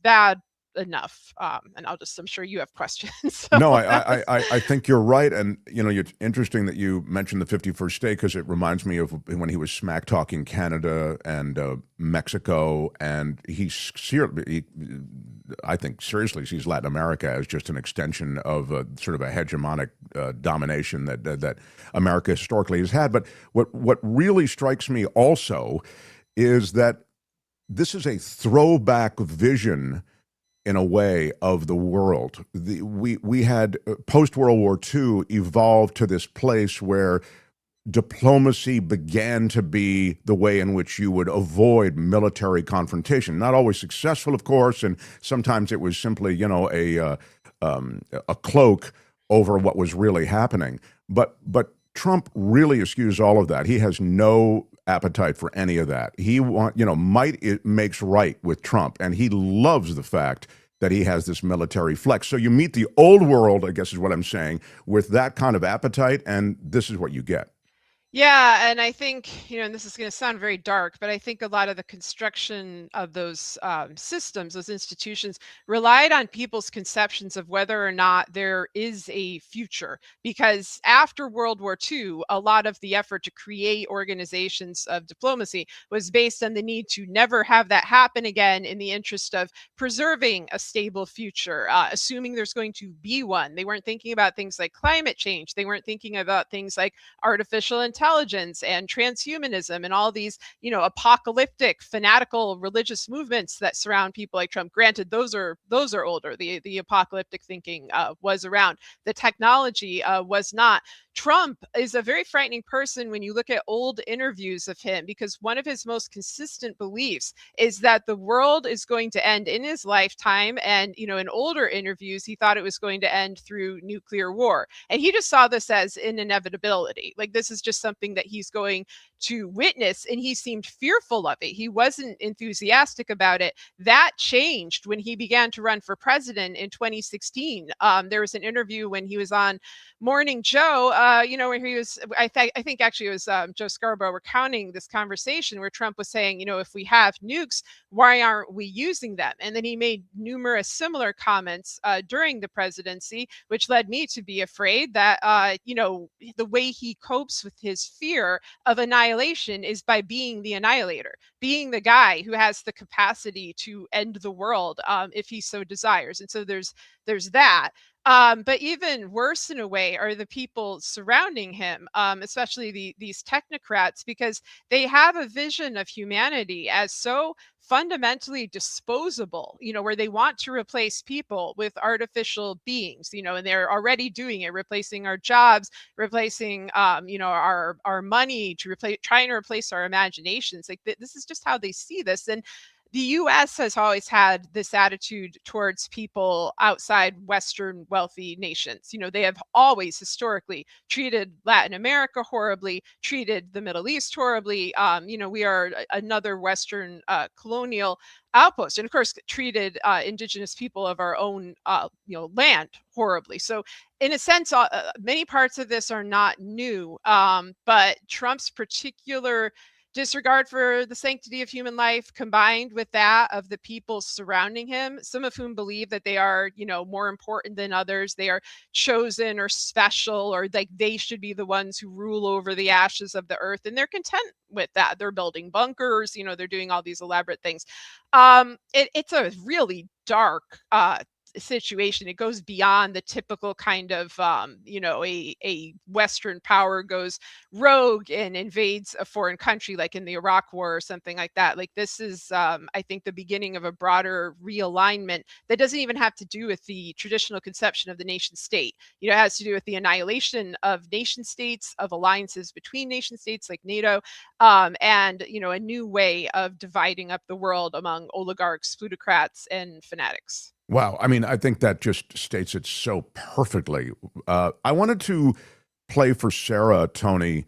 bad enough. And I'm sure you have questions. So. No, I think you're right. And, it's interesting that you mentioned the 51st state, because it reminds me of when he was smack talking Canada and Mexico. And I think seriously sees Latin America as just an extension of sort of a hegemonic domination that America historically has had. But what really strikes me also is that this is a throwback vision, in a way, of the world. We had post-World War II evolved to this place where diplomacy began to be the way in which you would avoid military confrontation. Not always successful, of course, and sometimes it was simply, a cloak over what was really happening. But Trump really eschews all of that. He has no appetite for any of that. Might it makes right with Trump, and he loves the fact that he has this military flex. So you meet the old world, I guess is what I'm saying, with that kind of appetite, and this is what you get. Yeah, and I think, and this is going to sound very dark, but I think a lot of the construction of those systems, those institutions, relied on people's conceptions of whether or not there is a future. Because after World War II, a lot of the effort to create organizations of diplomacy was based on the need to never have that happen again, in the interest of preserving a stable future, assuming there's going to be one. They weren't thinking about things like climate change. They weren't thinking about things like artificial intelligence and transhumanism and all these, apocalyptic, fanatical religious movements that surround people like Trump. Granted, those are older. The apocalyptic thinking was around. The technology was not. Trump is a very frightening person when you look at old interviews of him, because one of his most consistent beliefs is that the world is going to end in his lifetime. And, in older interviews, he thought it was going to end through nuclear war. And he just saw this as an inevitability. Like, this is just something that he's going to witness, and he seemed fearful of it. He wasn't enthusiastic about it. That changed when he began to run for president in 2016. There was an interview when he was on Morning Joe, where he was, I think actually it was Joe Scarborough recounting this conversation where Trump was saying, if we have nukes, why aren't we using them? And then he made numerous similar comments during the presidency, which led me to be afraid that, the way he copes with his fear of annihilation is by being the annihilator, being the guy who has the capacity to end the world if he so desires. And so there's that. But even worse in a way are the people surrounding him, especially these technocrats, because they have a vision of humanity as so fundamentally disposable, where they want to replace people with artificial beings, and they're already doing it, replacing our jobs, replacing, our money, trying to replace our imaginations. Like, this is just how they see this. And the US has always had this attitude towards people outside Western wealthy nations. They have always historically treated Latin America horribly, treated the Middle East horribly. We are another Western colonial outpost, and of course treated indigenous people of our own land horribly. So in a sense, many parts of this are not new, but Trump's particular disregard for the sanctity of human life, combined with that of the people surrounding him, some of whom believe that they are, more important than others. They are chosen or special, or like they should be the ones who rule over the ashes of the earth. And they're content with that. They're building bunkers, they're doing all these elaborate things. It's a really dark situation. It goes beyond the typical kind of a Western power goes rogue and invades a foreign country, like in the Iraq War or something like that. Like, this is I think the beginning of a broader realignment that doesn't even have to do with the traditional conception of the nation state. It has to do with the annihilation of nation states, of alliances between nation states like NATO, and a new way of dividing up the world among oligarchs, plutocrats, and fanatics. Wow. I mean, I think that just states it so perfectly. I wanted to play for Sarah, Tony,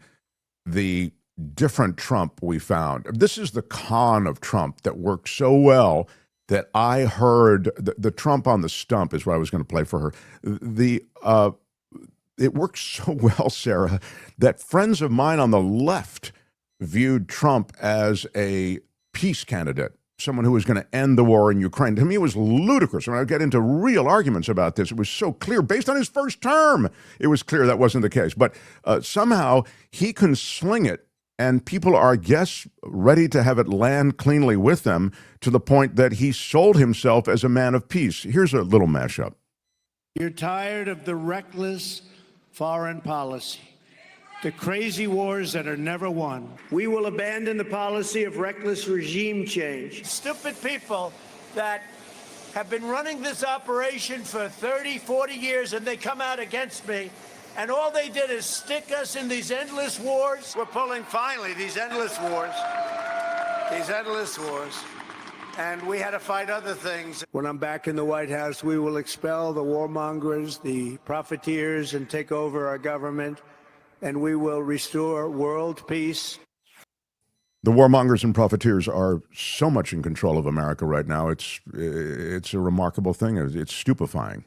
the different Trump we found. This is the con of Trump that worked so well that I heard the Trump on the stump is what I was going to play for her. It worked so well, Sarah, that friends of mine on the left viewed Trump as a peace candidate, someone who was going to end the war in Ukraine. To me, it was ludicrous. When I get into real arguments about this, it was so clear. Based on his first term, it was clear that wasn't the case. But somehow he can sling it, and people are, I guess, ready to have it land cleanly with them, to the point that he sold himself as a man of peace. Here's a little mashup. You're tired of the reckless foreign policy, the crazy wars that are never won. We will abandon the policy of reckless regime change. Stupid people that have been running this operation for 30, 40 years, and they come out against me, and all they did is stick us in these endless wars. We're pulling, finally, these endless wars. And we had to fight other things. When I'm back in the White House, we will expel the warmongers, the profiteers, and take over our government, and we will restore world peace. The warmongers and profiteers are so much in control of America right now. It's a remarkable thing. It's stupefying.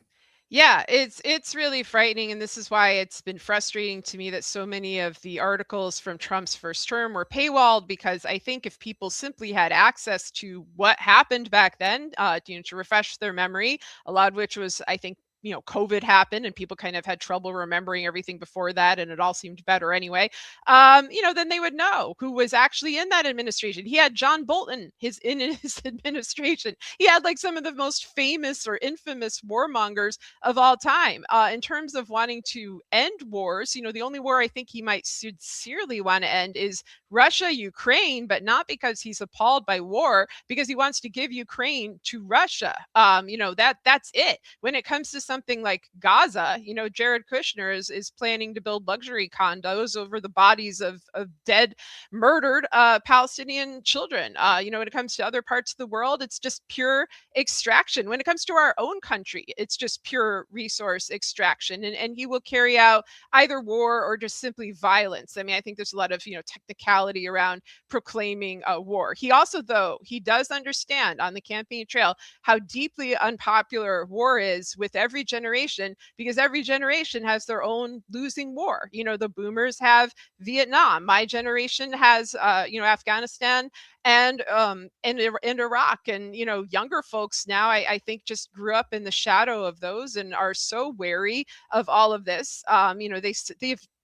Yeah, it's really frightening, and this is why it's been frustrating to me that so many of the articles from Trump's first term were paywalled, because I think if people simply had access to what happened back then, to refresh their memory, a lot of which was, I think, COVID happened and people kind of had trouble remembering everything before that, and it all seemed better anyway. Then they would know who was actually in that administration. He had John Bolton in his administration. He had like some of the most famous or infamous warmongers of all time. In terms of wanting to end wars, the only war I think he might sincerely want to end is Russia, Ukraine, but not because he's appalled by war, because he wants to give Ukraine to Russia. That's it. When it comes to something like Gaza, Jared Kushner is planning to build luxury condos over the bodies of dead, murdered Palestinian children. When it comes to other parts of the world, it's just pure extraction. When it comes to our own country, it's just pure resource extraction. And he will carry out either war or just simply violence. I mean, I think there's a lot of, technicality around proclaiming a war. He also, though, he does understand on the campaign trail how deeply unpopular war is with every generation, because every generation has their own losing war. The boomers have Vietnam. My generation has, Afghanistan and Iraq. And, younger folks now, I think, just grew up in the shadow of those and are so wary of all of this.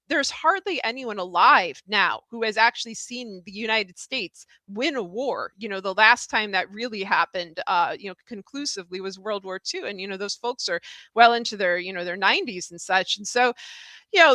There's hardly anyone alive now who has actually seen the United States win a war. The last time that really happened, conclusively was World War II. And, those folks are well into their 90s and such. And so,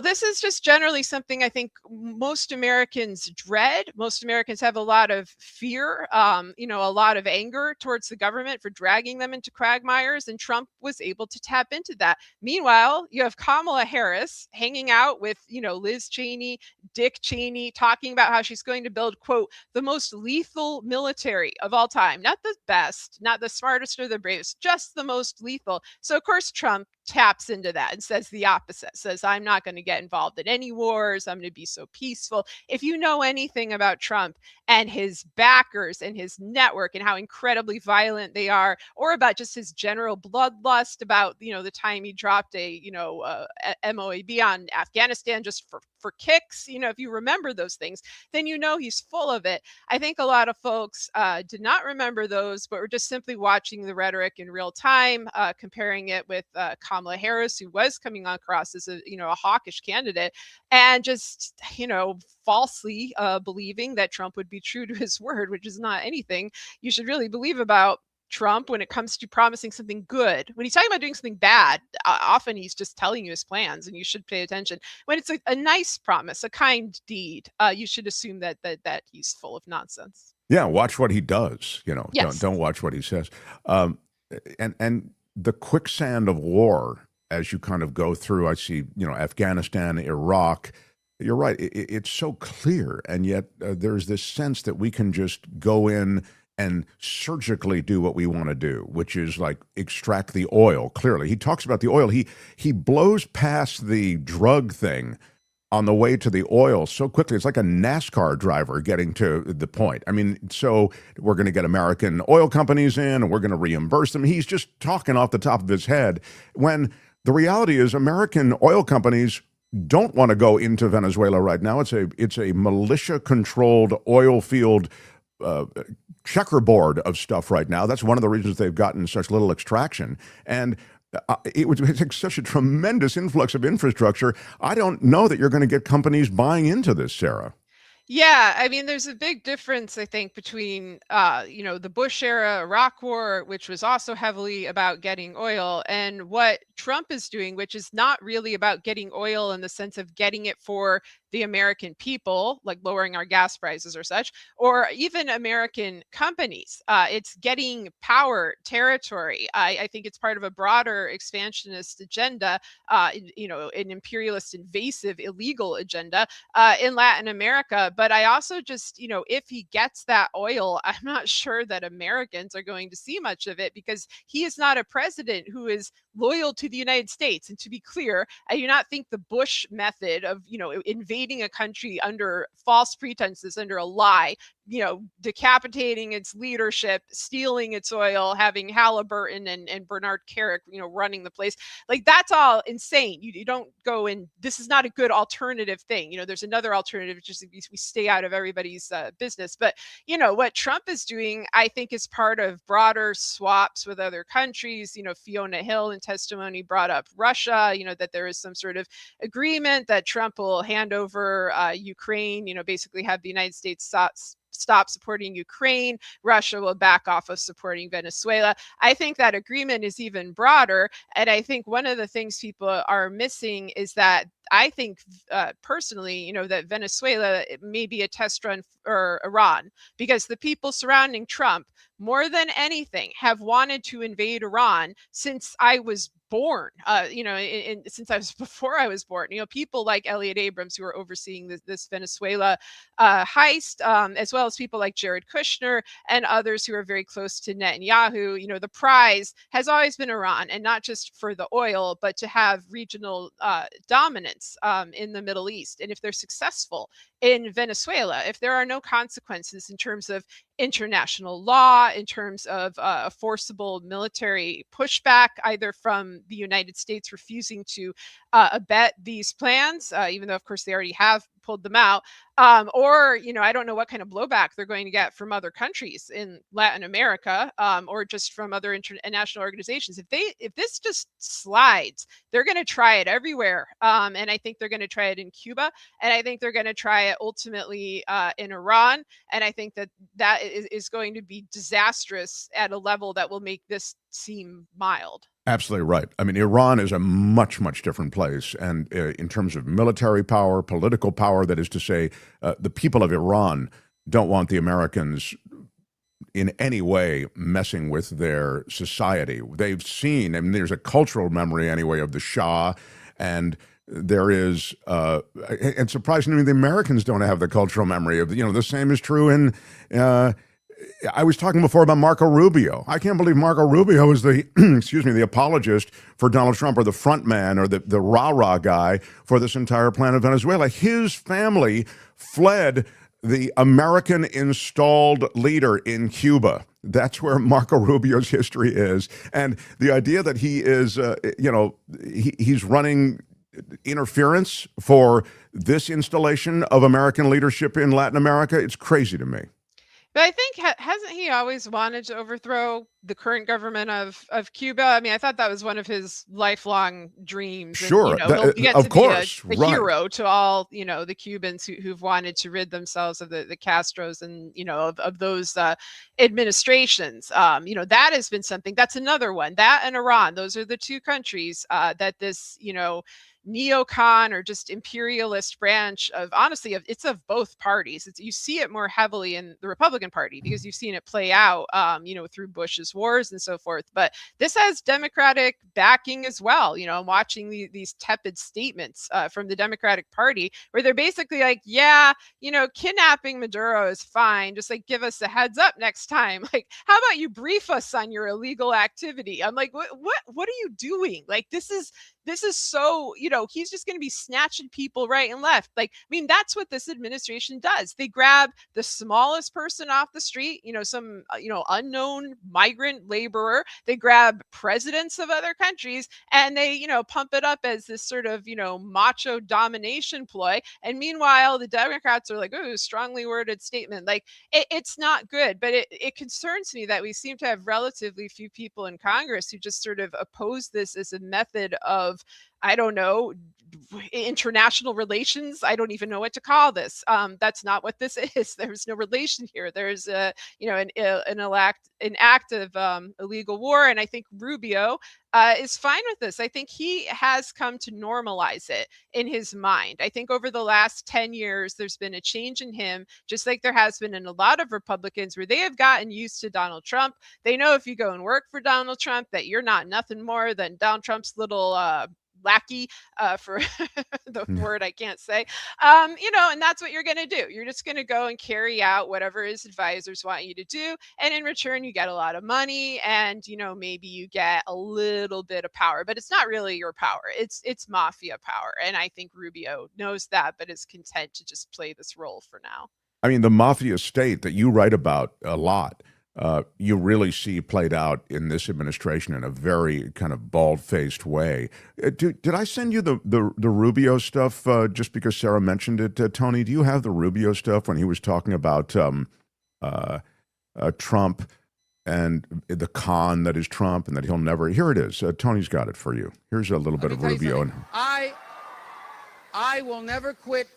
this is just generally something I think most Americans dread. Most Americans have a lot of fear, a lot of anger towards the government for dragging them into quagmires, and Trump was able to tap into that. Meanwhile, you have Kamala Harris hanging out with, Liz Cheney, Dick Cheney, talking about how she's going to build, quote, the most lethal military of all time. Not the best, not the smartest or the bravest, just the most lethal. So, of course, Trump taps into that and says the opposite, says, I'm not going to get involved in any wars. I'm going to be so peaceful. If you know anything about Trump and his backers and his network and how incredibly violent they are, or about just his general bloodlust about, the time he dropped a MOAB on Afghanistan just for kicks, if you remember those things, then he's full of it. I think a lot of folks did not remember those, but were just simply watching the rhetoric in real time, comparing it with Kamala Harris, who was coming across as a hawkish candidate, and just falsely believing that Trump would be true to his word, which is not anything you should really believe about Trump when it comes to promising something good. When he's talking about doing something bad, often he's just telling you his plans, and you should pay attention. When it's a nice promise, a kind deed, you should assume that he's full of nonsense. Yeah, watch what he does. Yes. Don't watch what he says. And the quicksand of war, as you kind of go through, I see, Afghanistan, Iraq. You're right. It's so clear, and yet there's this sense that we can just go in and surgically do what we want to do, which is like extract the oil. Clearly, he talks about the oil. He blows past the drug thing on the way to the oil so quickly. It's like a NASCAR driver getting to the point. I mean, so we're going to get American oil companies in, and we're going to reimburse them. He's just talking off the top of his head, when the reality is American oil companies don't want to go into Venezuela right now. It's a militia-controlled oil field checkerboard of stuff right now. That's one of the reasons they've gotten such little extraction. And it would take such a tremendous influx of infrastructure. I don't know that you're going to get companies buying into this, Sarah. Yeah, I mean, there's a big difference, I think, between, the Bush era Iraq war, which was also heavily about getting oil, and what Trump is doing, which is not really about getting oil in the sense of getting it for the American people, like lowering our gas prices or such, or even American companies. It's getting power, territory. I think it's part of a broader expansionist agenda, an imperialist, invasive, illegal agenda in Latin America. But I also just, if he gets that oil, I'm not sure that Americans are going to see much of it, because he is not a president who is loyal to the United States. And to be clear, I do not think the Bush method of, invading a country under false pretenses, under a lie, decapitating its leadership, stealing its oil, having Halliburton and Bernard Carrick, running the place. Like, that's all insane. You don't go in. This is not a good alternative thing. There's another alternative, which is we stay out of everybody's business. But, what Trump is doing, I think, is part of broader swaps with other countries. Fiona Hill in testimony brought up Russia, that there is some sort of agreement that Trump will hand over Ukraine, basically have the United States stop supporting Ukraine. Russia will back off of supporting Venezuela. I think that agreement is even broader. And I think one of the things people are missing is that I think personally, that Venezuela may be a test run for Iran, because the people surrounding Trump, more than anything, have wanted to invade Iran since I was born, since I was before I was born. People like Elliot Abrams, who are overseeing this Venezuela heist, as well as people like Jared Kushner and others who are very close to Netanyahu. The prize has always been Iran, and not just for the oil, but to have regional dominance in the Middle East. And if they're successful in Venezuela, if there are no consequences in terms of international law, in terms of a forcible military pushback, either from the United States refusing to abet these plans, even though, of course, they already have pulled them out, or I don't know what kind of blowback they're going to get from other countries in Latin America, or just from other international organizations. If this just slides, they're going to try it everywhere, and I think they're going to try it in Cuba, and I think they're going to try it ultimately in Iran, and I think that is going to be disastrous at a level that will make this seem mild. Absolutely right. I mean, Iran is a much, much different place. And in terms of military power, political power, that is to say, the people of Iran don't want the Americans in any way messing with their society. They've seen, I mean, there's a cultural memory anyway of the Shah, and there is, and surprisingly, the Americans don't have the cultural memory of, the same is true in, I was talking before about Marco Rubio. I can't believe Marco Rubio is the, the apologist for Donald Trump, or the front man, or the rah-rah guy for this entire plan of Venezuela. His family fled the American-installed leader in Cuba. That's where Marco Rubio's history is. And the idea that he is, he's running interference for this installation of American leadership in Latin America, it's crazy to me. But I think, hasn't he always wanted to overthrow the current government of Cuba? I mean, I thought that was one of his lifelong dreams. Sure, and, he gets of to course, be a hero to all, the Cubans who've wanted to rid themselves of the Castros and, of those administrations. That has been something. That's another one. That and Iran, those are the two countries that this, neocon or just imperialist branch of, honestly, it's of both parties. You see it more heavily in the Republican Party because you've seen it play out, through Bush's wars and so forth. But this has Democratic backing as well. I'm watching these tepid statements from the Democratic Party where they're basically like, yeah, kidnapping Maduro is fine. Just like give us a heads up next time. Like, how about you brief us on your illegal activity? I'm like, what are you doing? Like, this is so, he's just going to be snatching people right and left. Like, I mean, that's what this administration does. They grab the smallest person off the street, some, unknown migrant laborer. They grab presidents of other countries and they, pump it up as this sort of, macho domination ploy. And meanwhile, the Democrats are like, oh, strongly worded statement. Like, it's not good, but it concerns me that we seem to have relatively few people in Congress who just sort of oppose this as a method of, I don't know, international relations. I don't even know what to call this. That's not what this is. There's no relation here. There's an act of illegal war. And I think Rubio is fine with this. I think he has come to normalize it in his mind. I think over the last 10 years, there's been a change in him, just like there has been in a lot of Republicans where they have gotten used to Donald Trump. They know if you go and work for Donald Trump, that you're not nothing more than Donald Trump's little lackey, for the word I can't say, and that's what you're going to do. You're just going to go and carry out whatever his advisors want you to do. And in return, you get a lot of money and, maybe you get a little bit of power, but it's not really your power. It's mafia power. And I think Rubio knows that, but is content to just play this role for now. I mean, the mafia state that you write about a lot, you really see played out in this administration in a very kind of bald-faced way. Did I send you the Rubio stuff just because Sarah mentioned it? Tony, do you have the Rubio stuff when he was talking about Trump and the con that is Trump and that he'll never... Here it is. Tony's got it for you. Here's a little bit of Rubio. I will never quit.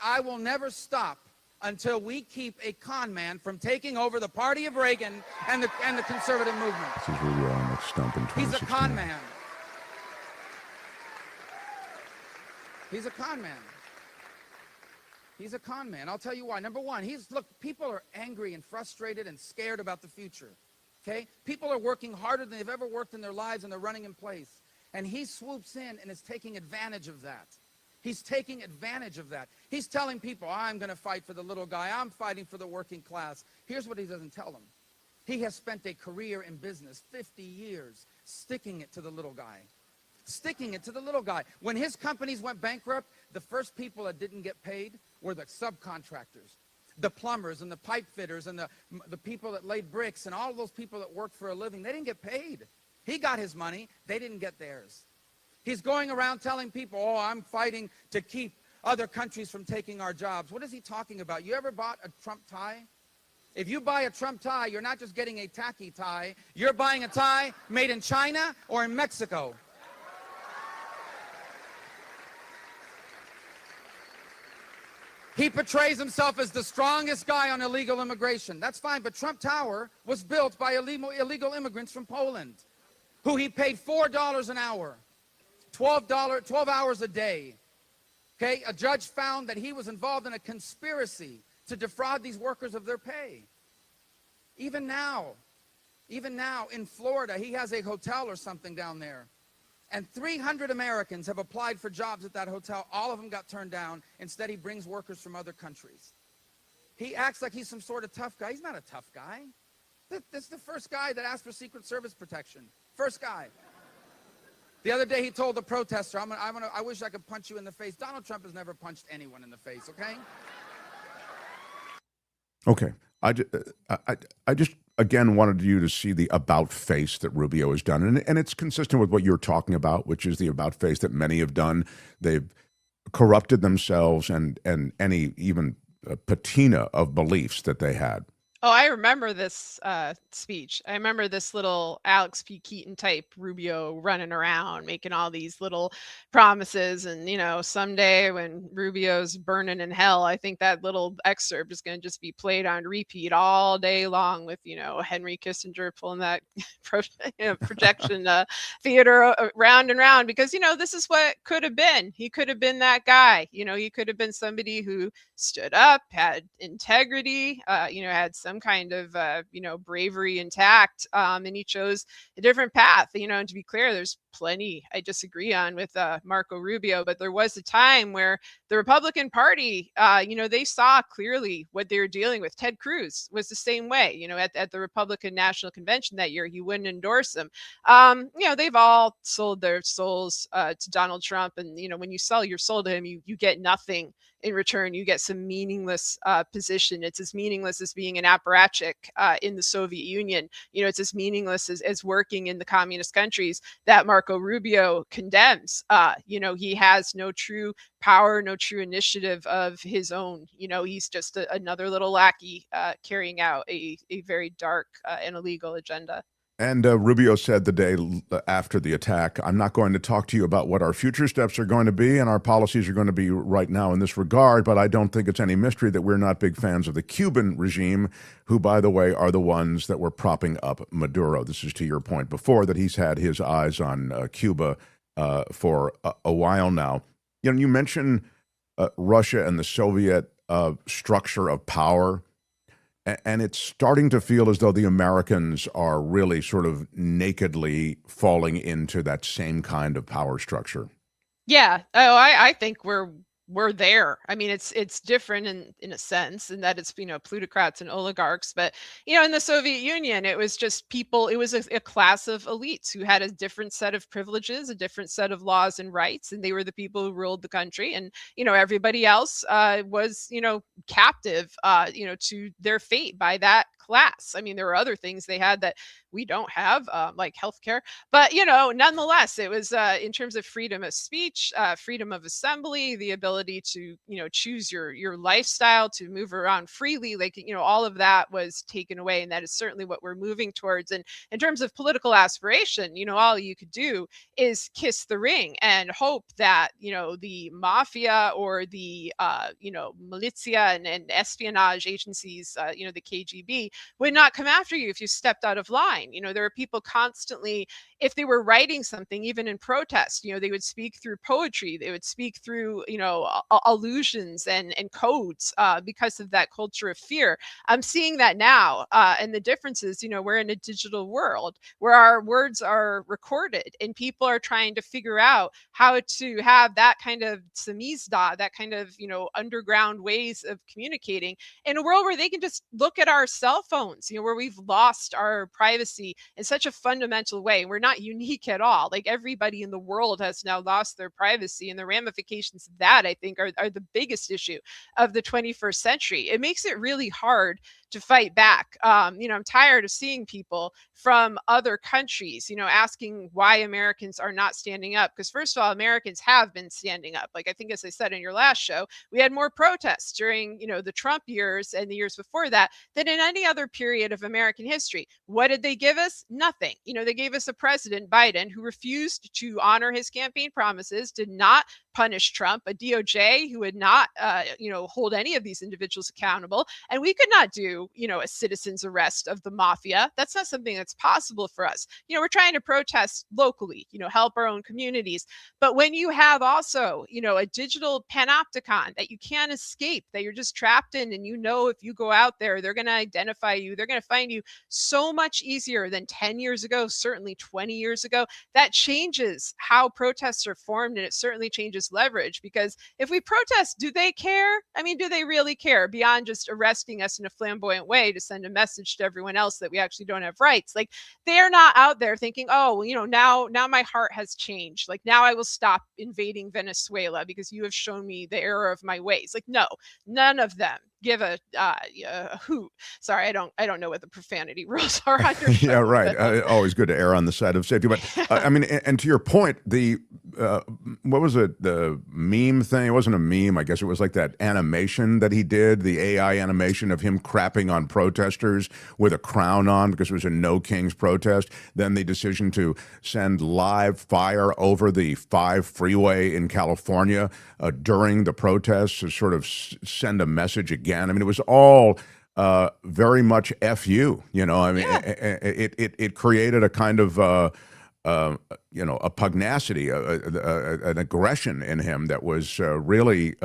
I will never stop until we keep a con man from taking over the party of Reagan and the conservative movement. This is Rubio on the stump in 2016. He's a con man. He's a con man. He's a con man. I'll tell you why. Number one, look, people are angry and frustrated and scared about the future. Okay? People are working harder than they've ever worked in their lives, and they're running in place. And he swoops in and is taking advantage of that. He's taking advantage of that. He's telling people, I'm going to fight for the little guy. I'm fighting for the working class. Here's what he doesn't tell them. He has spent a career in business, 50 years, sticking it to the little guy. Sticking it to the little guy. When his companies went bankrupt, the first people that didn't get paid were the subcontractors, the plumbers and the pipe fitters and the people that laid bricks and all of those people that worked for a living. They didn't get paid. He got his money. They didn't get theirs. He's going around telling people, oh, I'm fighting to keep other countries from taking our jobs. What is he talking about? You ever bought a Trump tie? If you buy a Trump tie, you're not just getting a tacky tie. You're buying a tie made in China or in Mexico. He portrays himself as the strongest guy on illegal immigration. That's fine, but Trump Tower was built by illegal immigrants from Poland, who he paid $4 an hour, 12 hours a day. Okay, a judge found that he was involved in a conspiracy to defraud these workers of their pay. Even now in Florida, he has a hotel or something down there. And 300 Americans have applied for jobs at that hotel. All of them got turned down. Instead, he brings workers from other countries. He acts like he's some sort of tough guy. He's not a tough guy. This is the first guy that asked for Secret Service protection. First guy. The other day, he told the protester, I wish I could punch you in the face. Donald Trump has never punched anyone in the face, okay? Okay. I just, again, wanted you to see the about face that Rubio has done. And it's consistent with what you're talking about, which is the about face that many have done. They've corrupted themselves and any even patina of beliefs that they had. Oh, I remember this speech. I remember this little Alex P. Keaton type Rubio running around making all these little promises. And, you know, someday when Rubio's burning in hell, I think that little excerpt is going to just be played on repeat all day long with, you know, Henry Kissinger pulling that projection theater round and round, because, you know, this is what could have been. He could have been that guy. You know, he could have been somebody who stood up, had integrity, you know, had some kind of, you know, bravery intact. And he chose a different path, you know, and to be clear, there's plenty I disagree on with Marco Rubio, but there was a time where the Republican Party, you know, they saw clearly what they were dealing with. Ted Cruz was the same way, you know, at the Republican National Convention that year, he wouldn't endorse him. You know, they've all sold their souls to Donald Trump. And, you know, when you sell your soul to him, you get nothing in return. You get some meaningless position. It's as meaningless as being an apparatchik in the Soviet Union. You know, it's as meaningless as working in the communist countries that Marco Rubio condemns. You know, he has no true power, no true initiative of his own. You know, he's just another little lackey carrying out a very dark and illegal agenda. And Rubio said the day after the attack, I'm not going to talk to you about what our future steps are going to be and our policies are going to be right now in this regard, but I don't think it's any mystery that we're not big fans of the Cuban regime, who, by the way, are the ones that were propping up Maduro. This is to your point before, that he's had his eyes on Cuba for a while now. You know, you mentioned Russia and the Soviet structure of power. And it's starting to feel as though the Americans are really sort of nakedly falling into that same kind of power structure. Yeah. Oh, I think we're there. I mean, it's different in a sense, in that it's, you know, plutocrats and oligarchs, but, you know, in the Soviet Union, it was just people, it was a class of elites who had a different set of privileges, a different set of laws and rights, and they were the people who ruled the country. And, you know, everybody else was, you know, captive, you know, to their fate by that class. I mean, there were other things they had that we don't have, like healthcare, but, you know, nonetheless, it was in terms of freedom of speech, freedom of assembly, the ability to, you know, choose your lifestyle, to move around freely, like, you know, all of that was taken away. And that is certainly what we're moving towards. And in terms of political aspiration, you know, all you could do is kiss the ring and hope that, you know, the mafia or the, you know, militia and espionage agencies, you know, the KGB would not come after you if you stepped out of line. line. There were people constantly, if they were writing something, even in protest, they would speak through poetry, they would speak through, allusions and codes because of that culture of fear. I'm seeing that now. And the difference is, we're in a digital world where our words are recorded and people are trying to figure out how to have that kind of samizdat, that kind of, underground ways of communicating in a world where they can just look at our cell phones, where we've lost our privacy in such a fundamental way. We're not unique at all. Like everybody in the world has now lost their privacy, and the ramifications of that, I think, are the biggest issue of the 21st century. It makes it really hard to fight back. I'm tired of seeing people from other countries, asking why Americans are not standing up. Because first of all, Americans have been standing up. Like I think, as I said in your last show, we had more protests during, the Trump years and the years before that than in any other period of American history. What did they give us? Nothing. They gave us a president, Biden, who refused to honor his campaign promises, did not punish Trump, a DOJ who would not, hold any of these individuals accountable. And we could not do, a citizen's arrest of the mafia. That's not something that's possible for us. We're trying to protest locally, help our own communities. But when you have also, a digital panopticon that you can't escape, that you're just trapped in, and if you go out there, they're going to identify you, they're going to find you so much easier than 10 years ago, certainly 20 years ago, that changes how protests are formed, and it certainly changes leverage. Because if we protest, do they care? I mean, do they really care beyond just arresting us in a flamboyant way to send a message to everyone else that we actually don't have rights? Like, they're not out there thinking, oh, well, now my heart has changed. Like, now I will stop invading Venezuela because you have shown me the error of my ways. Like, no, none of them give a hoot. Sorry, I don't know what the profanity rules are on your show. Yeah, right. Always good to err on the side of safety. But I mean, and to your point, the what was it? The meme thing? It wasn't a meme. I guess it was like that animation that he did, the AI animation of him crapping on protesters with a crown on because it was a No Kings protest. Then the decision to send live fire over the 5 freeway in California during the protests to sort of send a message again. I mean, it was all very much FU. I mean, it created a kind of a pugnacity, an aggression in him that was really,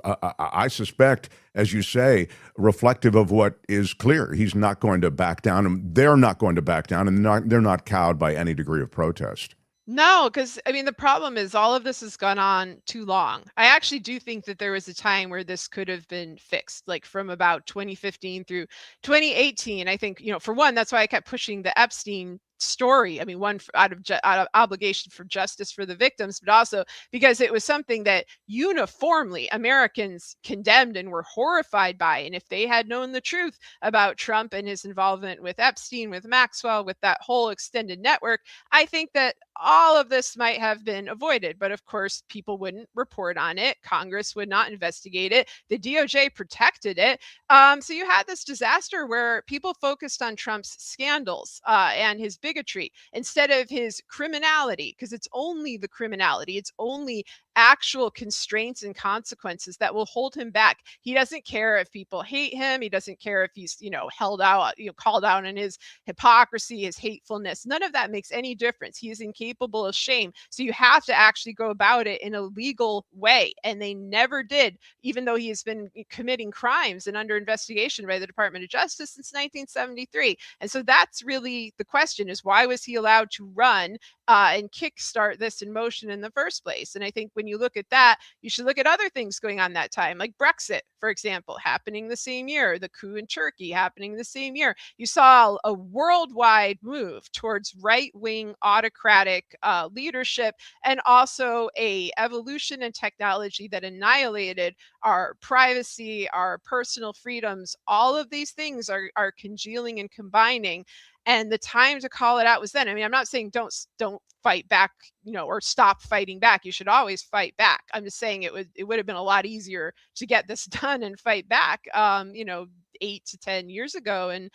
I suspect, as you say, reflective of what is clear. He's not going to back down, and they're not going to back down, and they're not cowed by any degree of protest. No, because I mean, the problem is all of this has gone on too long. I actually do think that there was a time where this could have been fixed, like from about 2015 through 2018. I think, for one, that's why I kept pushing the Epstein story. I mean, one out of obligation for justice for the victims, but also because it was something that uniformly Americans condemned and were horrified by. And if they had known the truth about Trump and his involvement with Epstein, with Maxwell, with that whole extended network, I think that all of this might have been avoided. But of course, people wouldn't report on it. Congress would not investigate it. The DOJ protected it. So you had this disaster where people focused on Trump's scandals and his bigotry instead of his criminality, because it's only the criminality. It's only actual constraints and consequences that will hold him back. He doesn't care if people hate him. He doesn't care if he's, held out, called out on his hypocrisy, his hatefulness. None of that makes any difference. He is incapable of shame. So you have to actually go about it in a legal way. And they never did, even though he has been committing crimes and under investigation by the Department of Justice since 1973. And so that's really the question, is why was he allowed to run and kickstart this in motion in the first place? And I think when you look at that, you should look at other things going on that time, like Brexit, for example, happening the same year, the coup in Turkey happening the same year. You saw a worldwide move towards right-wing autocratic leadership, and also a evolution in technology that annihilated our privacy, our personal freedoms. All of these things are congealing and combining. And the time to call it out was then. I mean, I'm not saying don't fight back, or stop fighting back. You should always fight back. I'm just saying it would have been a lot easier to get this done and fight back, 8 to 10 years ago. And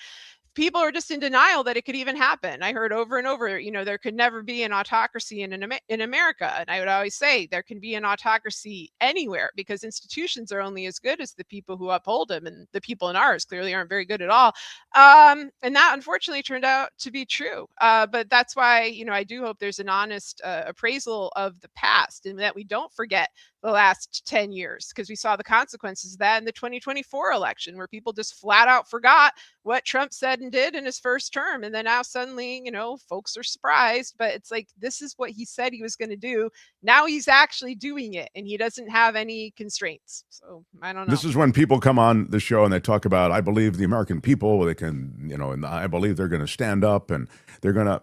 people are just in denial that it could even happen. I heard over and over, there could never be an autocracy in America. And I would always say there can be an autocracy anywhere, because institutions are only as good as the people who uphold them, and the people in ours clearly aren't very good at all. And that unfortunately turned out to be true. But that's why, I do hope there's an honest appraisal of the past, and that we don't forget the last 10 years, because we saw the consequences of that in the 2024 election, where people just flat out forgot what Trump said and did in his first term. And then now suddenly, folks are surprised, but it's like, this is what he said he was going to do. Now he's actually doing it, and he doesn't have any constraints. So I don't know. This is when people come on the show and they talk about, I believe the American people, they can, and I believe they're going to stand up and they're going to.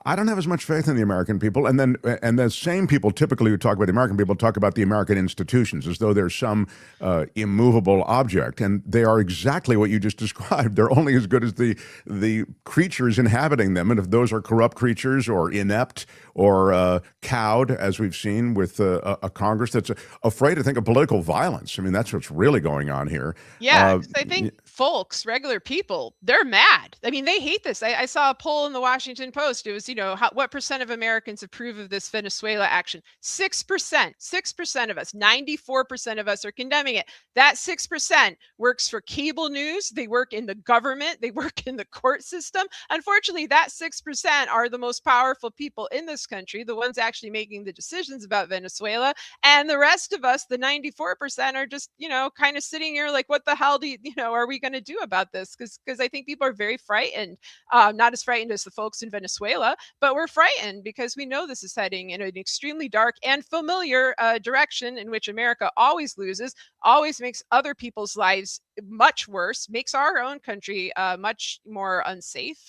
I don't have as much faith in the American people. And the same people typically who talk about the American people talk about the American institutions as though there's some immovable object. And they are exactly what you just described. They're only as good as the creatures inhabiting them. And if those are corrupt creatures or inept or cowed, as we've seen with a Congress that's afraid to think of political violence. I mean, that's what's really going on here. Yeah, I think folks, regular people, they're mad. I mean, they hate this. I saw a poll in the Washington Post. It was, what percent of Americans approve of this Venezuela action? 6%. 6% of us. 94% of us are condemning it. That 6% works for cable news. They work in the government. They work in the court system. Unfortunately, that 6% are the most powerful people in this country, the ones actually making the decisions about Venezuela. And the rest of us, the 94%, are just, kind of sitting here like, what the hell are we going to do about this? Because I think people are very frightened, not as frightened as the folks in Venezuela, but we're frightened because we know this is heading in an extremely dark and familiar direction in which America always loses, always makes other people's lives much worse, makes our own country much more unsafe.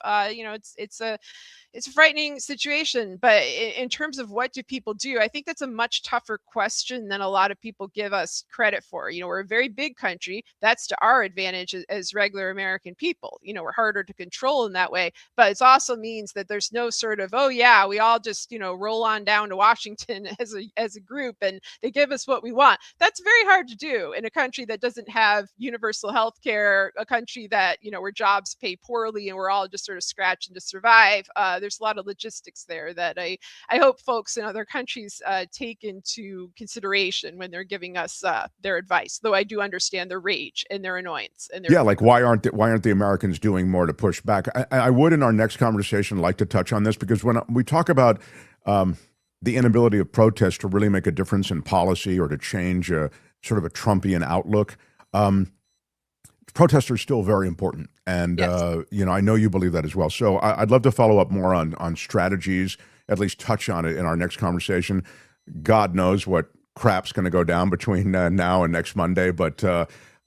It's a frightening situation. But in terms of what do people do, I think that's a much tougher question than a lot of people give us credit for. We're a very big country. That's to our advantage as regular American people. We're harder to control in that way. But it also means that there's no sort of, oh yeah, we all just, roll on down to Washington as a group and they give us what we want. That's very hard to do in a country that doesn't have universal health care, a country that, where jobs pay poorly and we're all just sort of scratching to survive. There's a lot of logistics there that I hope folks in other countries take into consideration when they're giving us their advice. Though I do understand their rage and their annoyance. And their like why aren't the Americans doing more to push back? I would in our next conversation like to touch on this, because when we talk about the inability of protests to really make a difference in policy or to change sort of a Trumpian outlook. Protests are still very important. And, yes. I know you believe that as well. So I'd love to follow up more on strategies, at least touch on it in our next conversation. God knows what crap's going to go down between now and next Monday. But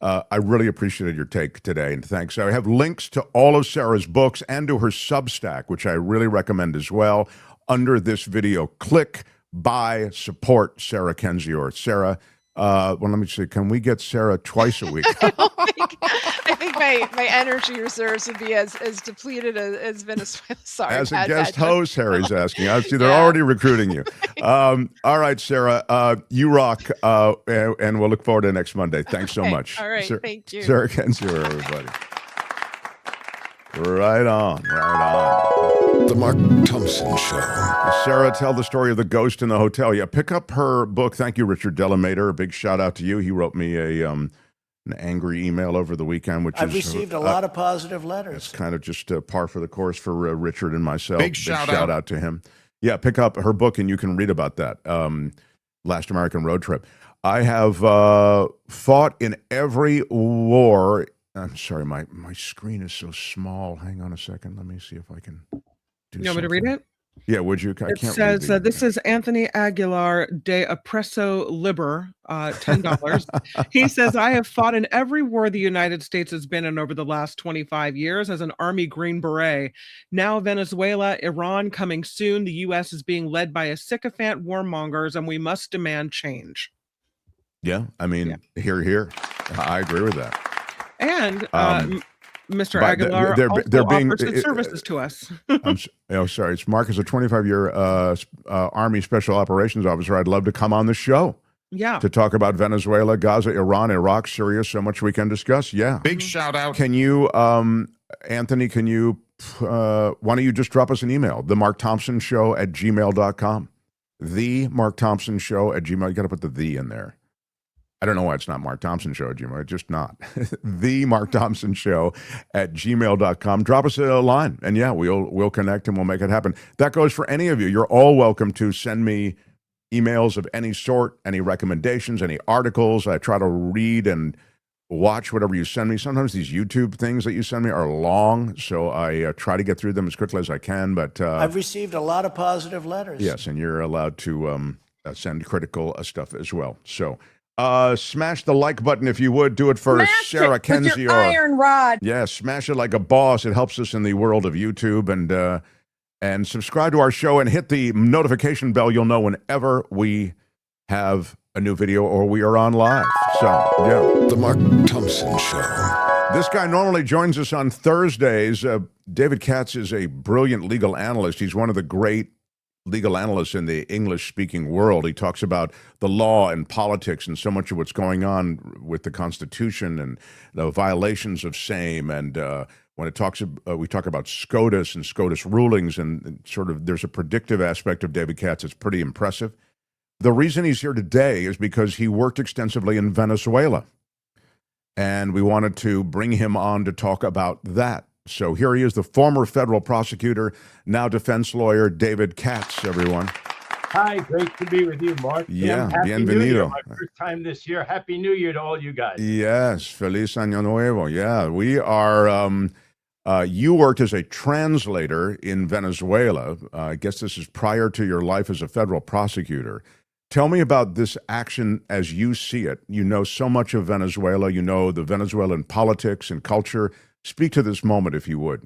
I really appreciated your take today. And thanks. I have links to all of Sarah's books and to her Substack, which I really recommend as well, under this video. Click, buy, support Sarah Kendzior. Sarah, well, let me see. Can we get Sarah twice a week? I think my energy reserves would be as depleted as Venezuela. Sorry. As a guest host, Harry's asking. I see they're already recruiting you. All right, Sarah, you rock, and we'll look forward to next Monday. Thanks so much. All right, thank you. Sarah Kendzior, everybody. Right on, right on. The Mark Thompson Show. Sarah, tell the story of the ghost in the hotel. Yeah, pick up her book. Thank you, Richard Delamater. A big shout out to you. He wrote me an angry email over the weekend, which I've received a lot of positive letters. It's kind of just par for the course for Richard and myself. Big shout out to him. Yeah, pick up her book and you can read about that. Last American Road Trip. I have fought in every war. I'm sorry, my screen is so small. Hang on a second. Let me see if I can do You want me to read it? Yeah, would you? It says, this is Anthony Aguilar de Oppresso Liber, $10. He says, I have fought in every war the United States has been in over the last 25 years as an Army Green Beret. Now Venezuela, Iran coming soon. The U.S. is being led by a sycophant warmongers, and we must demand change. Yeah, I mean, here. I agree with that. And Mr. Aguilar they're being, offers good services to us. Sorry. It's Mark is a 25-year Army Special Operations Officer. I'd love to come on the show. Yeah. To talk about Venezuela, Gaza, Iran, Iraq, Syria. So much we can discuss. Yeah. Big shout out. Can you Anthony, can you, why don't you just drop us an email? themarkthompsonshow@gmail.com. themarkthompsonshow@gmail. You got to put the in there. I don't know why it's not Mark Thompson Show at Gmail. It's just not. themarkthompsonshow@gmail.com. Drop us a line, and yeah, we'll connect and we'll make it happen. That goes for any of you. You're all welcome to send me emails of any sort, any recommendations, any articles. I try to read and watch whatever you send me. Sometimes these YouTube things that you send me are long, so I try to get through them as quickly as I can. But I've received a lot of positive letters. Yes, and you're allowed to send critical stuff as well. So smash the like button if you would. Do it for Smash Sarah it with Kendzior. your iron rod. Yeah, smash it like a boss. It helps us in the world of YouTube. And subscribe to our show and hit the notification bell. You'll know whenever we have a new video or we are on live. So, yeah. The Mark Thompson Show. This guy normally joins us on Thursdays. David Katz is a brilliant legal analyst. He's one of the great legal analysts in the English-speaking world. He talks about the law and politics and so much of what's going on with the Constitution and the violations of same. And when it talks, we talk about SCOTUS and SCOTUS rulings, and sort of there's a predictive aspect of David Katz that's pretty impressive. The reason he's here today is because he worked extensively in Venezuela, and we wanted to bring him on to talk about that. So here he is, the former federal prosecutor, now defense lawyer, David Katz, everyone. Hi, great to be with you, Mark. Yeah, Happy bienvenido. New Year, my first time this year. Happy New Year to all you guys. Yes, Feliz Año Nuevo. Yeah, we are, you worked as a translator in Venezuela. I guess this is prior to your life as a federal prosecutor. Tell me about this action as you see it. You know so much of Venezuela. You know the Venezuelan politics and culture. Speak to this moment, if you would.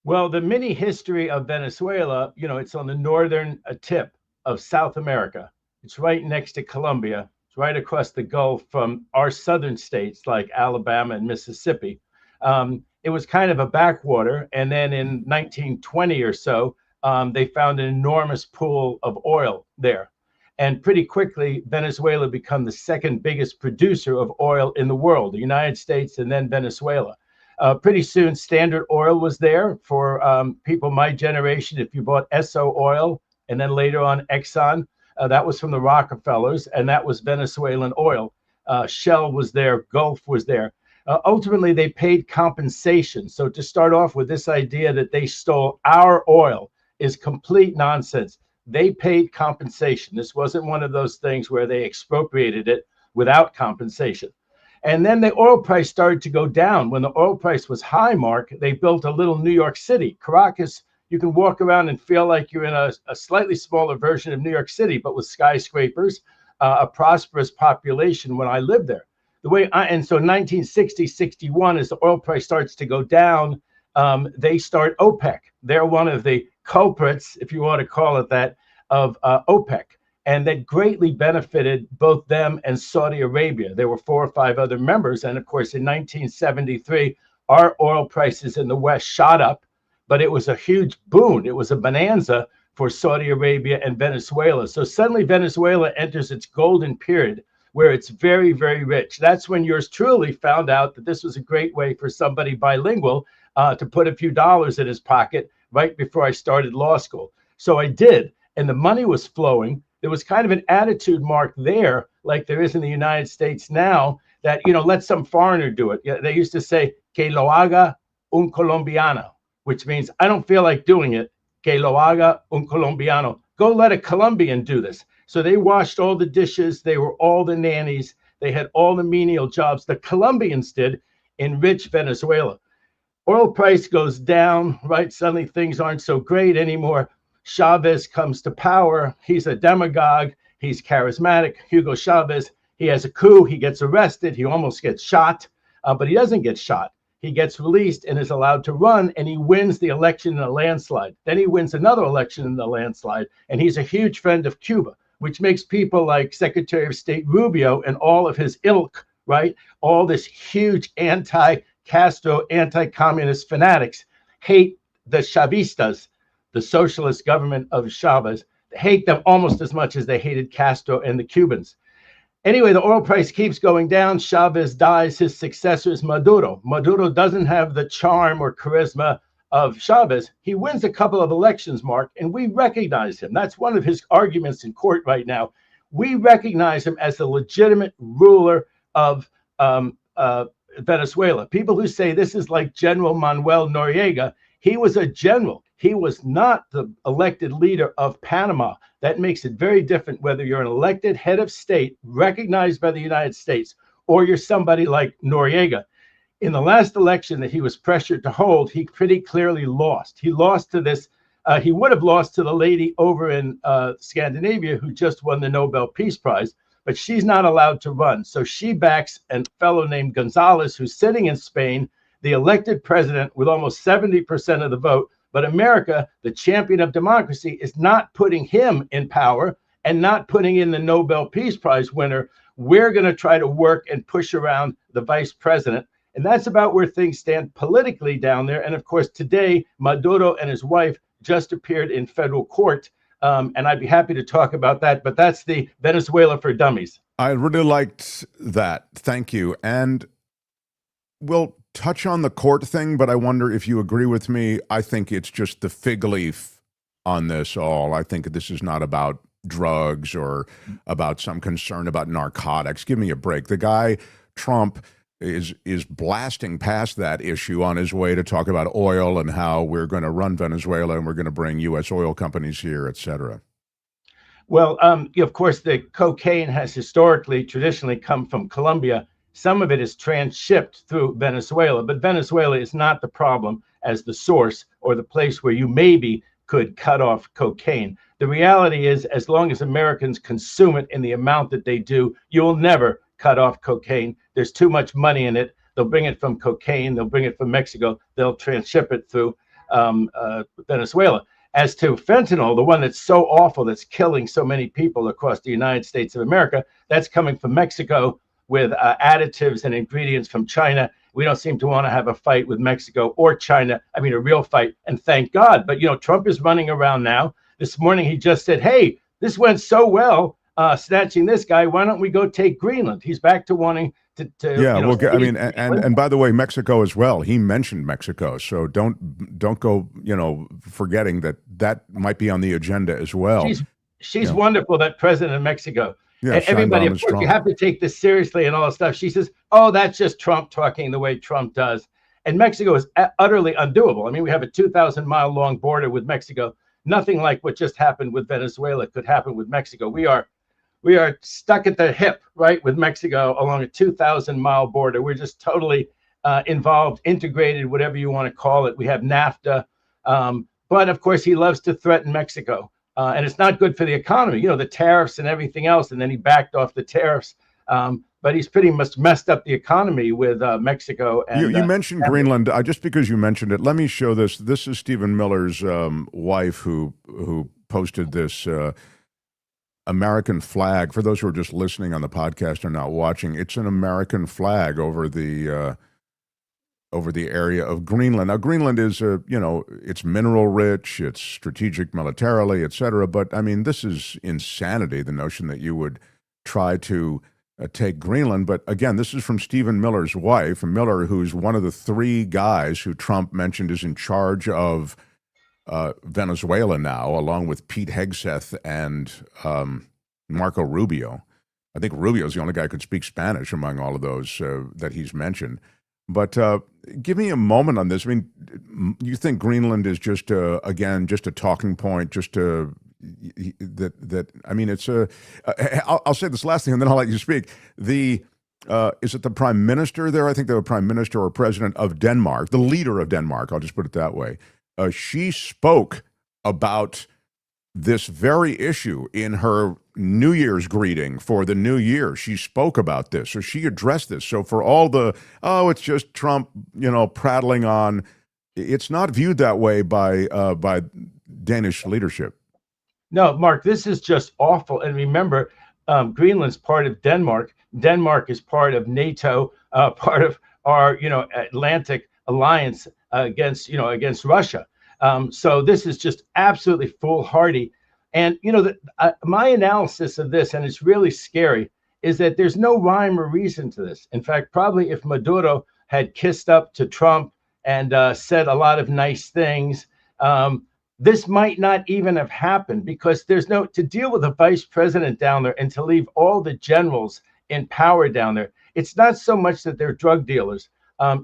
Well, the mini history of Venezuela, it's on the northern tip of South America. It's right next to Colombia. It's right across the Gulf from our southern states like Alabama and Mississippi. It was kind of a backwater. And then in 1920 or so, they found an enormous pool of oil there. And pretty quickly, Venezuela became the second biggest producer of oil in the world, the United States and then Venezuela. Pretty soon, Standard Oil was there for people my generation. If you bought Esso oil and then later on Exxon, that was from the Rockefellers, and that was Venezuelan oil. Shell was there, Gulf was there. Ultimately, they paid compensation. So to start off with, this idea that they stole our oil is complete nonsense. They paid compensation. This wasn't one of those things where they expropriated it without compensation. And then the oil price started to go down. When the oil price was high, Mark, they built a little New York City. Caracas, you can walk around and feel like you're in a slightly smaller version of New York City, but with skyscrapers, a prosperous population when I lived there. And so 1960, 61, as the oil price starts to go down, they start OPEC. They're one of the culprits, if you want to call it that, of OPEC. And that greatly benefited both them and Saudi Arabia. There were 4 or 5 other members. And of course, in 1973, our oil prices in the West shot up, but it was a huge boon. It was a bonanza for Saudi Arabia and Venezuela. So suddenly Venezuela enters its golden period where it's very, very rich. That's when yours truly found out that this was a great way for somebody bilingual to put a few dollars in his pocket right before I started law school. So I did, and the money was flowing. There was kind of an attitude, Mark, there, like there is in the United States now, that, let some foreigner do it. They used to say, que lo haga un colombiano, which means I don't feel like doing it. Que lo haga un colombiano. Go let a Colombian do this. So they washed all the dishes. They were all the nannies. They had all the menial jobs. The Colombians did in rich Venezuela. Oil price goes down, right? Suddenly things aren't so great anymore. Chavez comes to power. He's a demagogue. He's charismatic. Hugo Chavez, he has a coup. He gets arrested. He almost gets shot, but he doesn't get shot. He gets released and is allowed to run, and he wins the election in a landslide. Then he wins another election in the landslide, and he's a huge friend of Cuba, which makes people like Secretary of State Rubio and all of his ilk, right? All this huge anti-Castro, anti-communist fanatics hate the Chavistas, the socialist government of Chavez, hate them almost as much as they hated Castro and the Cubans. Anyway, the oil price keeps going down. Chavez dies. His successor is Maduro. Maduro doesn't have the charm or charisma of Chavez. He wins a couple of elections, Mark, and we recognize him. That's one of his arguments in court right now. We recognize him as the legitimate ruler of Venezuela. People who say this is like General Manuel Noriega, he was a general. He was not the elected leader of Panama. That makes it very different whether you're an elected head of state recognized by the United States or you're somebody like Noriega. In the last election that he was pressured to hold, he pretty clearly lost. He lost to this, he would have lost to the lady over in Scandinavia who just won the Nobel Peace Prize, but she's not allowed to run. So she backs a fellow named Gonzalez who's sitting in Spain, the elected president with almost 70% of the vote. But America, the champion of democracy, is not putting him in power and not putting in the Nobel Peace Prize winner. We're going to try to work and push around the vice president. And that's about where things stand politically down there. And of course, today, Maduro and his wife just appeared in federal court. And I'd be happy to talk about that. But that's the Venezuela for Dummies. I really liked that. Thank you. And we'll touch on the court thing, but I wonder if you agree with me. I think it's just the fig leaf on this all. I think this is not about drugs or about some concern about narcotics. Give me a break. The guy, Trump, is blasting past that issue on his way to talk about oil and how we're going to run Venezuela and we're going to bring U.S. oil companies here, et cetera. Well, of course, the cocaine has traditionally come from Colombia. Some of it is transshipped through Venezuela, but Venezuela is not the problem as the source or the place where you maybe could cut off cocaine. The reality is, as long as Americans consume it in the amount that they do, you'll never cut off cocaine. There's too much money in it. They'll bring it from cocaine. They'll bring it from Mexico. They'll transship it through Venezuela. As to fentanyl, the one that's so awful, that's killing so many people across the United States of America, that's coming from Mexico with additives and ingredients from China. We don't seem to want to have a fight with Mexico or China. I mean, a real fight, and thank God. But, Trump is running around now. This morning, he just said, hey, this went so well, snatching this guy. Why don't we go take Greenland? He's back to wanting to yeah, and by the way, Mexico as well. He mentioned Mexico. So don't go, forgetting that might be on the agenda as well. She's wonderful, that president of Mexico. Yeah, and everybody, of course, you have to take this seriously and all that stuff. She says, oh, that's just Trump talking the way Trump does. And Mexico is utterly undoable. I mean, we have a 2,000-mile long border with Mexico. Nothing like what just happened with Venezuela could happen with Mexico. We are stuck at the hip, right, with Mexico along a 2,000-mile border. We're just totally involved, integrated, whatever you want to call it. We have NAFTA. But, of course, he loves to threaten Mexico. And it's not good for the economy, the tariffs and everything else. And then he backed off the tariffs. But he's pretty much messed up the economy with Mexico. And, you mentioned Greenland. Just because you mentioned it, let me show this. This is Stephen Miller's wife who posted this American flag. For those who are just listening on the podcast or not watching, it's an American flag over the area of Greenland. Now, Greenland is, it's mineral rich, it's strategic militarily, et cetera. But, I mean, this is insanity, the notion that you would try to take Greenland. But, again, this is from Stephen Miller's wife, Miller, who's one of the three guys who Trump mentioned is in charge of Venezuela now, along with Pete Hegseth and Marco Rubio. I think Rubio's the only guy who could speak Spanish among all of those that he's mentioned. But give me a moment on this. I mean, you think Greenland is just again just a talking point, just I mean, it's I'll say this last thing and then I'll let you speak. Is it the prime minister there? I think the prime minister or president of Denmark, the leader of Denmark. I'll just put it that way. She spoke about this very issue in her New Year's greeting for the new year. She spoke about this, so she addressed this. So for all the, it's just Trump, prattling on, it's not viewed that way by Danish leadership. No, Mark, this is just awful. And remember, Greenland's part of Denmark. Denmark is part of NATO, part of our, Atlantic alliance against Russia. So this is just absolutely foolhardy. And, my analysis of this, and it's really scary, is that there's no rhyme or reason to this. In fact, probably if Maduro had kissed up to Trump and said a lot of nice things, this might not even have happened, because there's no, to deal with a vice president down there and to leave all the generals in power down there. It's not so much that they're drug dealers.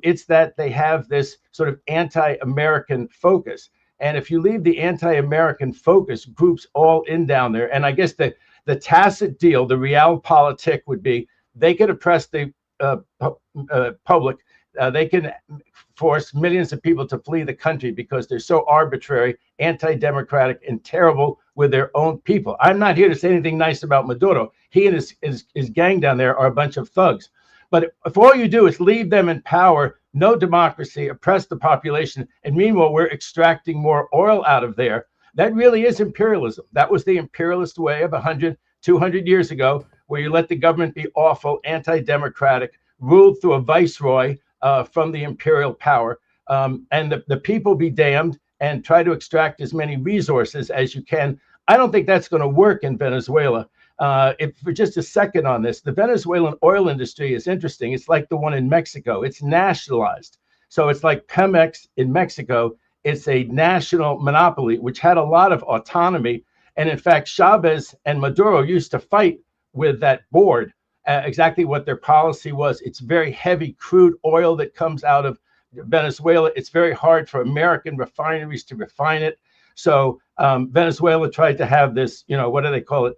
It's that they have this sort of anti-American focus. And if you leave the anti-American focus groups all in down there, and I guess the tacit deal, the realpolitik would be they could oppress the public. They can force millions of people to flee the country because they're so arbitrary, anti-democratic, and terrible with their own people. I'm not here to say anything nice about Maduro. He and his gang down there are a bunch of thugs. But if all you do is leave them in power, no democracy, oppress the population, and meanwhile we're extracting more oil out of there, that really is imperialism. That was the imperialist way of 100, 200 years ago, where you let the government be awful, anti-democratic, ruled through a viceroy from the imperial power, and the people be damned, and try to extract as many resources as you can. I don't think that's going to work in Venezuela. For just a second on this, the Venezuelan oil industry is interesting. It's like the one in Mexico. It's nationalized. So it's like Pemex in Mexico. It's a national monopoly, which had a lot of autonomy. And in fact, Chavez and Maduro used to fight with that board, exactly what their policy was. It's very heavy crude oil that comes out of Venezuela. It's very hard for American refineries to refine it. So Venezuela tried to have this, what do they call it?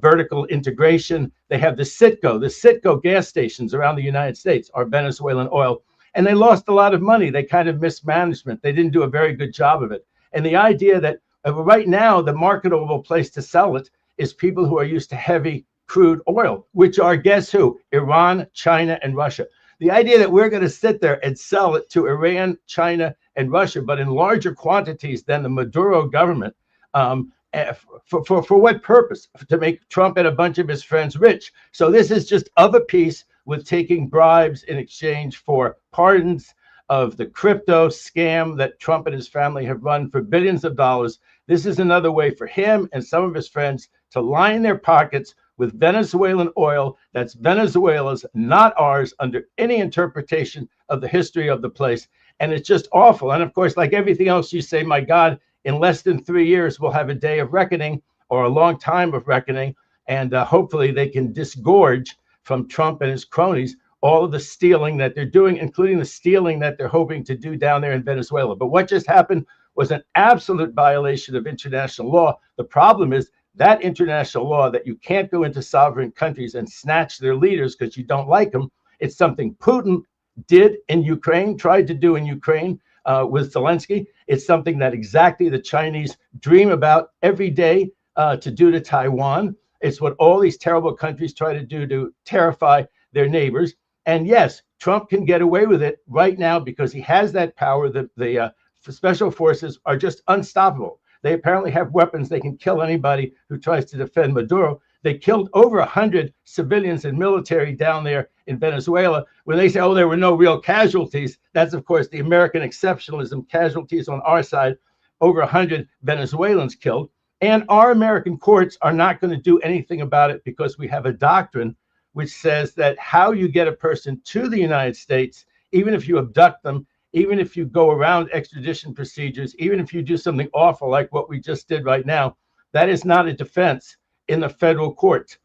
Vertical integration. They have the Citgo gas stations around the United States are Venezuelan oil, and they lost a lot of money. They kind of mismanagement. They didn't do a very good job of it. And the idea that right now the marketable place to sell it is people who are used to heavy crude oil, which are, guess who? Iran, China, and Russia. The idea that we're going to sit there and sell it to Iran, China, and Russia, but in larger quantities than the Maduro government, for what purpose? To make Trump and a bunch of his friends rich. So this is just of a piece with taking bribes in exchange for pardons of the crypto scam that Trump and his family have run for billions of dollars. This is another way for him and some of his friends to line their pockets with Venezuelan oil that's Venezuela's, not ours, under any interpretation of the history of the place. And it's just awful. And of course, like everything else, you say, my God, in less than 3 years, we'll have a day of reckoning, or a long time of reckoning. And hopefully they can disgorge from Trump and his cronies all of the stealing that they're doing, including the stealing that they're hoping to do down there in Venezuela. But what just happened was an absolute violation of international law. The problem is that international law that you can't go into sovereign countries and snatch their leaders because you don't like them. It's something Putin did in Ukraine, tried to do in Ukraine with Zelensky. It's something that exactly the Chinese dream about every day to do to Taiwan. It's what all these terrible countries try to do to terrify their neighbors. And yes, Trump can get away with it right now because he has that power. The special forces are just unstoppable. They apparently have weapons. They can kill anybody who tries to defend Maduro. They killed over 100 civilians and military down there in Venezuela. When they say, oh, there were no real casualties, that's, of course, the American exceptionalism, casualties on our side, over 100 Venezuelans killed. And our American courts are not going to do anything about it because we have a doctrine which says that how you get a person to the United States, even if you abduct them, even if you go around extradition procedures, even if you do something awful like what we just did right now, that is not a defense in the federal courts.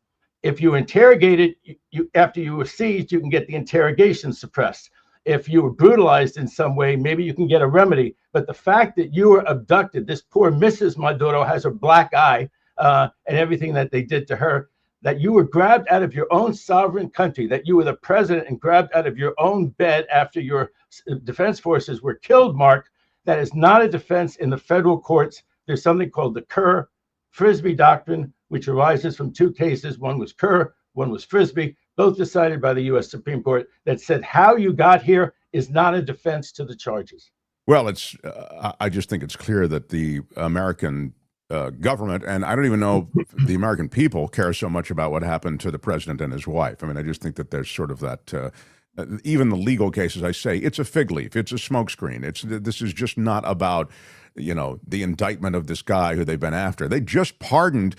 If you interrogated, after you were seized, you can get the interrogation suppressed. If you were brutalized in some way, maybe you can get a remedy. But the fact that you were abducted, this poor Mrs. Maduro has a black eye and everything that they did to her, that you were grabbed out of your own sovereign country, that you were the president and grabbed out of your own bed after your defense forces were killed, Mark, that is not a defense in the federal courts. There's something called the Kerr-Frisbee doctrine, which arises from two cases. One was Kerr, one was Frisbee, both decided by the U.S. Supreme Court, that said how you got here is not a defense to the charges. Well, it's. I just think it's clear that the American government, and I don't even know the American people, care so much about what happened to the president and his wife. I mean, I just think that there's sort of that. Even the legal cases, I say, it's a fig leaf. It's a smokescreen. This is just not about, the indictment of this guy who they've been after. They just pardoned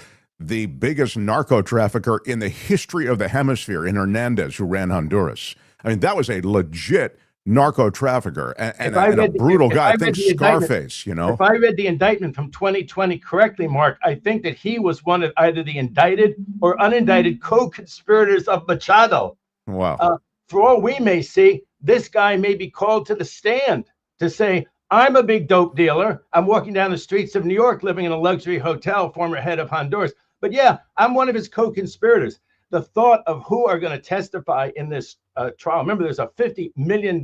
the biggest narco trafficker in the history of the hemisphere in Hernandez, who ran Honduras. I mean, that was a legit narco trafficker and a brutal guy. Think Scarface, you know. If I read the indictment from 2020 correctly, Mark, I think that he was one of either the indicted or unindicted co-conspirators of Machado. Wow. For all we may see, this guy may be called to the stand to say, I'm a big dope dealer. I'm walking down the streets of New York, living in a luxury hotel, former head of Honduras. But yeah, I'm one of his co-conspirators. The thought of who are going to testify in this trial. Remember, there's a $50 million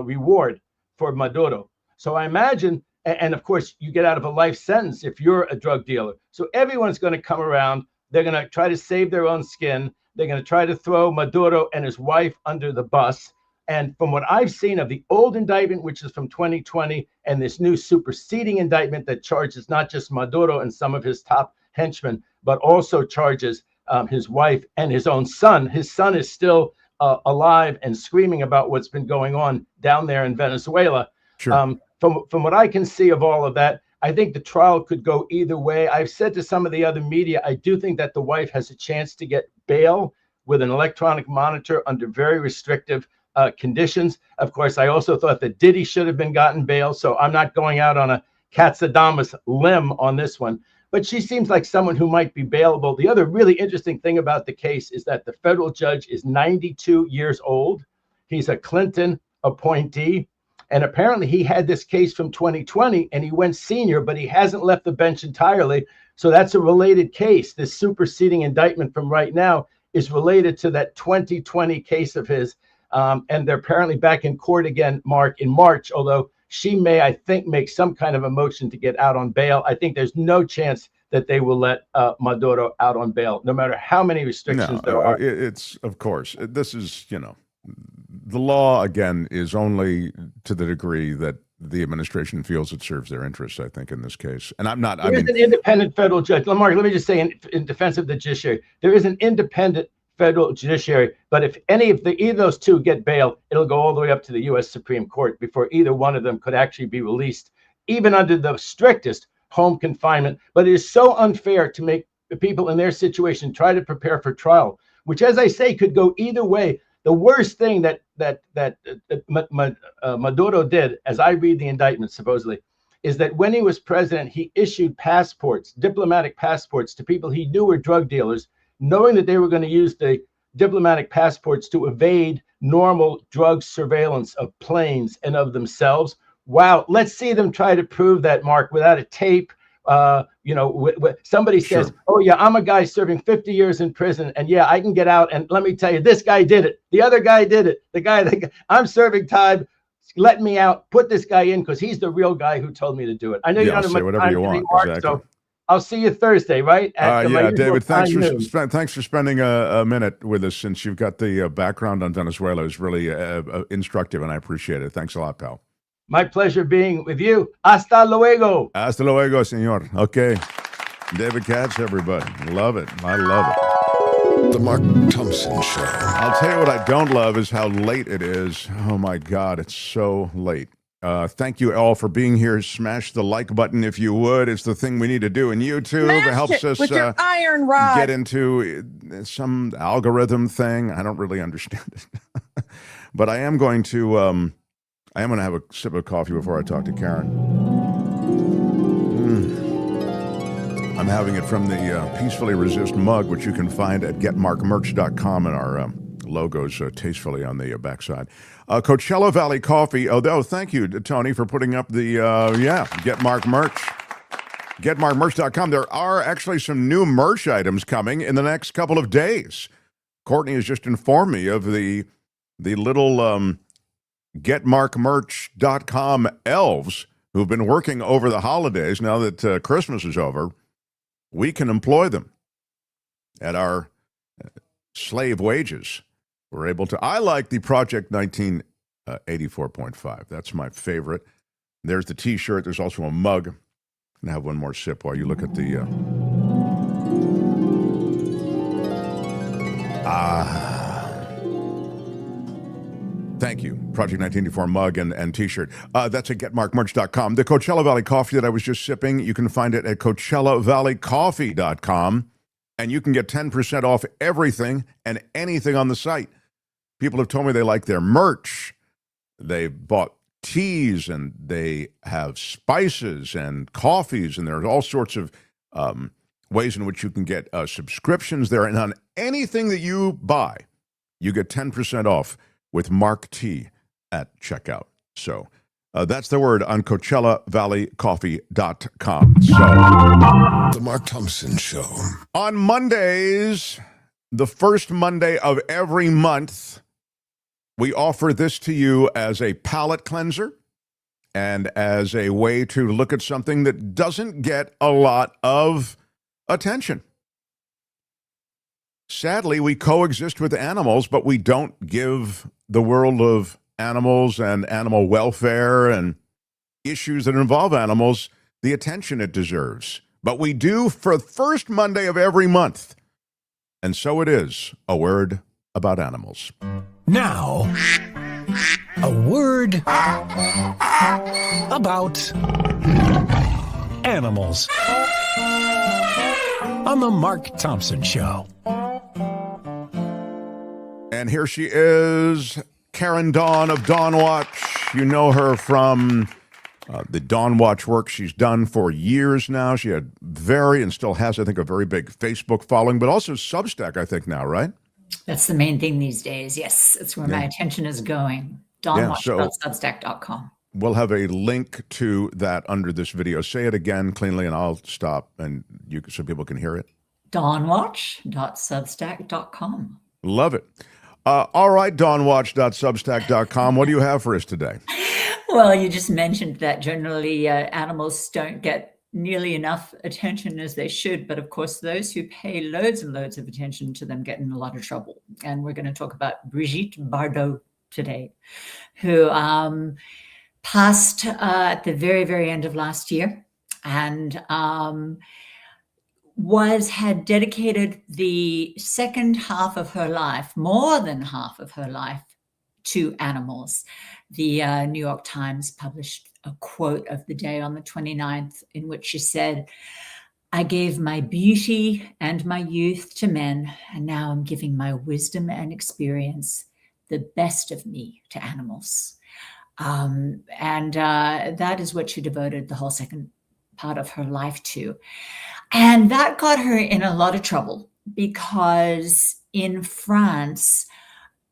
reward for Maduro. So I imagine, and of course, you get out of a life sentence if you're a drug dealer. So everyone's going to come around. They're going to try to save their own skin. They're going to try to throw Maduro and his wife under the bus. And from what I've seen of the old indictment, which is from 2020, and this new superseding indictment that charges not just Maduro and some of his top henchmen, but also charges his wife and his own son. His son is still alive and screaming about what's been going on down there in Venezuela. Sure. From what I can see of all of that, I think the trial could go either way. I've said to some of the other media, I do think that the wife has a chance to get bail with an electronic monitor under very restrictive conditions. Of course, I also thought that Diddy should have been gotten bail, so I'm not going out on a Katsadamas limb on this one. But she seems like someone who might be bailable. The other really interesting thing about the case is that the federal judge is 92 years old. He's a Clinton appointee. And apparently he had this case from 2020 and he went senior, but he hasn't left the bench entirely. So that's a related case. This superseding indictment from right now is related to that 2020 case of his. And they're apparently back in court again, Mark, in March, although she may, I think, make some kind of a motion to get out on bail. I think there's no chance that they will let Maduro out on bail, no matter how many restrictions there are. It's, of course, this is, you know, the law, again, is only to the degree that the administration feels it serves their interests, I think, in this case. And I'm not... There is an independent federal judge. Mark, let me just say in defense of the judiciary, there is an independent federal judiciary, but if either of those two get bail, it'll go all the way up to the U.S. Supreme Court before either one of them could actually be released, even under the strictest home confinement. But it is so unfair to make the people in their situation try to prepare for trial, which, as I say, could go either way. The worst thing that Maduro did, as I read the indictment supposedly, is that when he was president, he issued passports, diplomatic passports, to people he knew were drug dealers, knowing that they were going to use the diplomatic passports to evade normal drug surveillance of planes and of themselves. Wow, let's see them try to prove that, Mark, without a tape. Somebody says, sure, oh yeah, I'm a guy serving 50 years in prison, and yeah, I can get out, and let me tell you, this guy did it. The other guy did it. The guy, I'm serving time. Let me out. Put this guy in because he's the real guy who told me to do it. I know you don't have much time anymore, exactly. So I'll see you Thursday, right? Yeah, David, thanks for spending a minute with us, since you've got the background on Venezuela. Is really instructive, and I appreciate it. Thanks a lot, pal. My pleasure being with you. Hasta luego. Hasta luego, senor. Okay. David Katz, everybody. Love it. I love it. The Mark Thompson Show. I'll tell you what I don't love is how late it is. Oh, my God. It's so late. Thank you all for being here. Smash the like button if you would. It's the thing we need to do in YouTube. It helps us with your iron rod. Get into some algorithm thing. I don't really understand it. But I am going to have a sip of coffee before I talk to Karen. I'm having it from the Peacefully Resist mug, which you can find at getmarkmerch.com, and our logos tastefully on the backside. Coachella Valley Coffee. Oh, thank you, Tony, for putting up the, Get Mark merch. Getmarkmerch.com. There are actually some new merch items coming in the next couple of days. Courtney has just informed me of the little getmarkmerch.com elves who've been working over the holidays. Now that Christmas is over, we can employ them at our slave wages. We're able to. I like the Project 1984.5. That's my favorite. There's the T-shirt. There's also a mug. I'm going to have one more sip while you look at the... Thank you. Project 1984 mug and t-shirt. That's at getmarkmerch.com. The Coachella Valley coffee that I was just sipping, you can find it at CoachellaValleyCoffee.com. And you can get 10% off everything and anything on the site. People have told me they like their merch. They bought teas, and they have spices and coffees, and there's all sorts of ways in which you can get subscriptions there. And on anything that you buy, you get 10% off with Mark T at checkout. So that's the word on CoachellaValleyCoffee.com. So, The Mark Thompson Show. On Mondays, the first Monday of every month, we offer this to you as a palate cleanser and as a way to look at something that doesn't get a lot of attention. Sadly, we coexist with animals, but we don't give the world of animals and animal welfare and issues that involve animals the attention it deserves. But we do for the first Monday of every month. And so it is a word about animals. Now, a word about animals on the Mark Thompson Show. And here she is, Karen Dawn of Dawn Watch. You know her from the Dawn Watch work she's done for years now. She had and still has, I think, a very big Facebook following, but also Substack, I think, now, right? That's the main thing these days. Yes, that's where my attention is going. DawnWatch.substack.com. We'll have a link to that under this video. Say it again cleanly, and I'll stop, and so people can hear it. DawnWatch.substack.com. Love it. All right, DawnWatch.substack.com. What do you have for us today? Well, you just mentioned that generally animals don't get nearly enough attention as they should. But of course, those who pay loads and loads of attention to them get in a lot of trouble. And we're going to talk about Brigitte Bardot today, who passed at the very, very end of last year and had dedicated the second half of her life, more than half of her life, to animals. The New York Times published a quote of the day on the 29th in which she said, "I gave my beauty and my youth to men, and now I'm giving my wisdom and experience, the best of me, to animals." That is what she devoted the whole second part of her life to. And that got her in a lot of trouble because in France,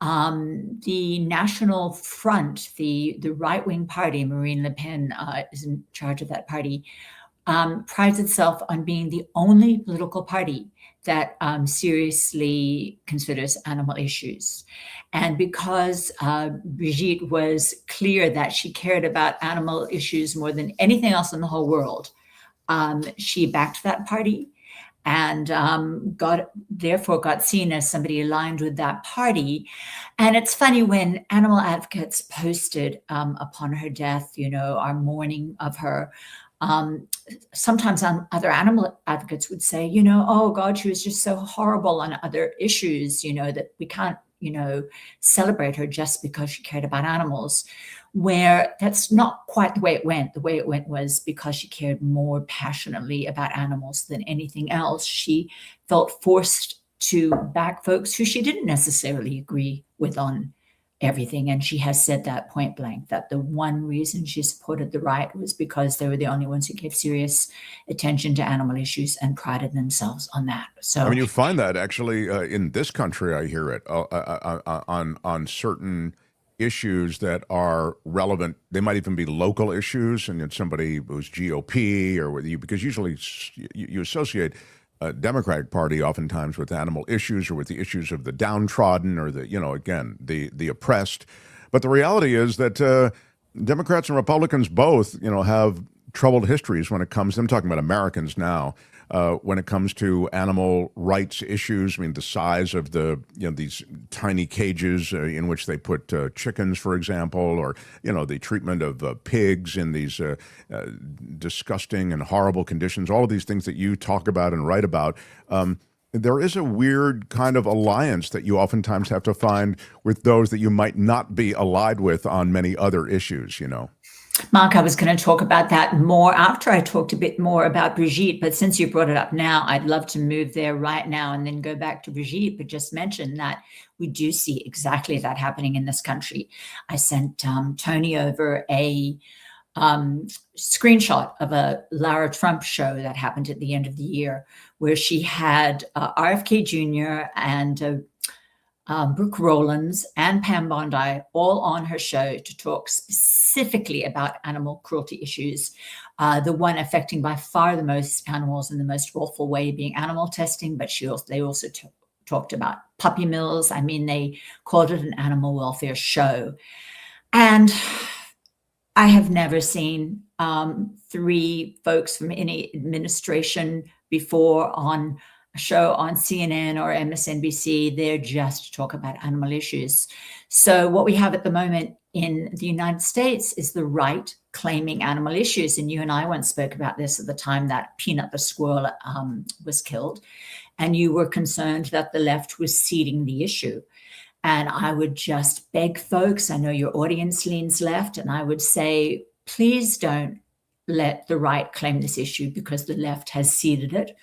the National Front, the right-wing party, Marine Le Pen is in charge of that party, prides itself on being the only political party that seriously considers animal issues. And because Brigitte was clear that she cared about animal issues more than anything else in the whole world, she backed that party and therefore got seen as somebody aligned with that party. And it's funny, when animal advocates posted upon her death, our mourning of her, sometimes other animal advocates would say, oh God, she was just so horrible on other issues, that we can't, celebrate her just because she cared about animals, where that's not quite the way it went. The way it went was because she cared more passionately about animals than anything else. She felt forced to back folks who she didn't necessarily agree with on everything. And she has said that point blank, that the one reason she supported the right was because they were the only ones who gave serious attention to animal issues and prided themselves on that. So, you find that actually in this country, I hear it on certain issues that are relevant. They might even be local issues, and it's somebody who's GOP or with you, because usually you associate Democratic Party oftentimes with animal issues or with the issues of the downtrodden or the oppressed. But the reality is that Democrats and Republicans both, have troubled histories when it comes, I'm talking about Americans now, when it comes to animal rights issues. The size of these tiny cages in which they put chickens, for example, or, the treatment of pigs in these disgusting and horrible conditions, all of these things that you talk about and write about. there is a weird kind of alliance that you oftentimes have to find with those that you might not be allied with on many other issues, you know. Mark, I was going to talk about that more after I talked a bit more about Brigitte, but since you brought it up now, I'd love to move there right now and then go back to Brigitte, but just mention that we do see exactly that happening in this country. I sent Tony over a screenshot of a Lara Trump show that happened at the end of the year, where she had RFK Jr. and Brooke Rollins and Pam Bondi all on her show to talk specifically about animal cruelty issues. The one affecting by far the most animals in the most awful way being animal testing, but they also talked about puppy mills. I mean, they called it an animal welfare show. And I have never seen three folks from any administration before on a show on CNN or MSNBC. They're just to talk about animal issues. So what we have at the moment in the United States is the right claiming animal issues. And you and I once spoke about this at the time that Peanut the squirrel was killed. And you were concerned that the left was ceding the issue. And I would just beg folks, I know your audience leans left, and I would say, please don't let the right claim this issue because the left has ceded it.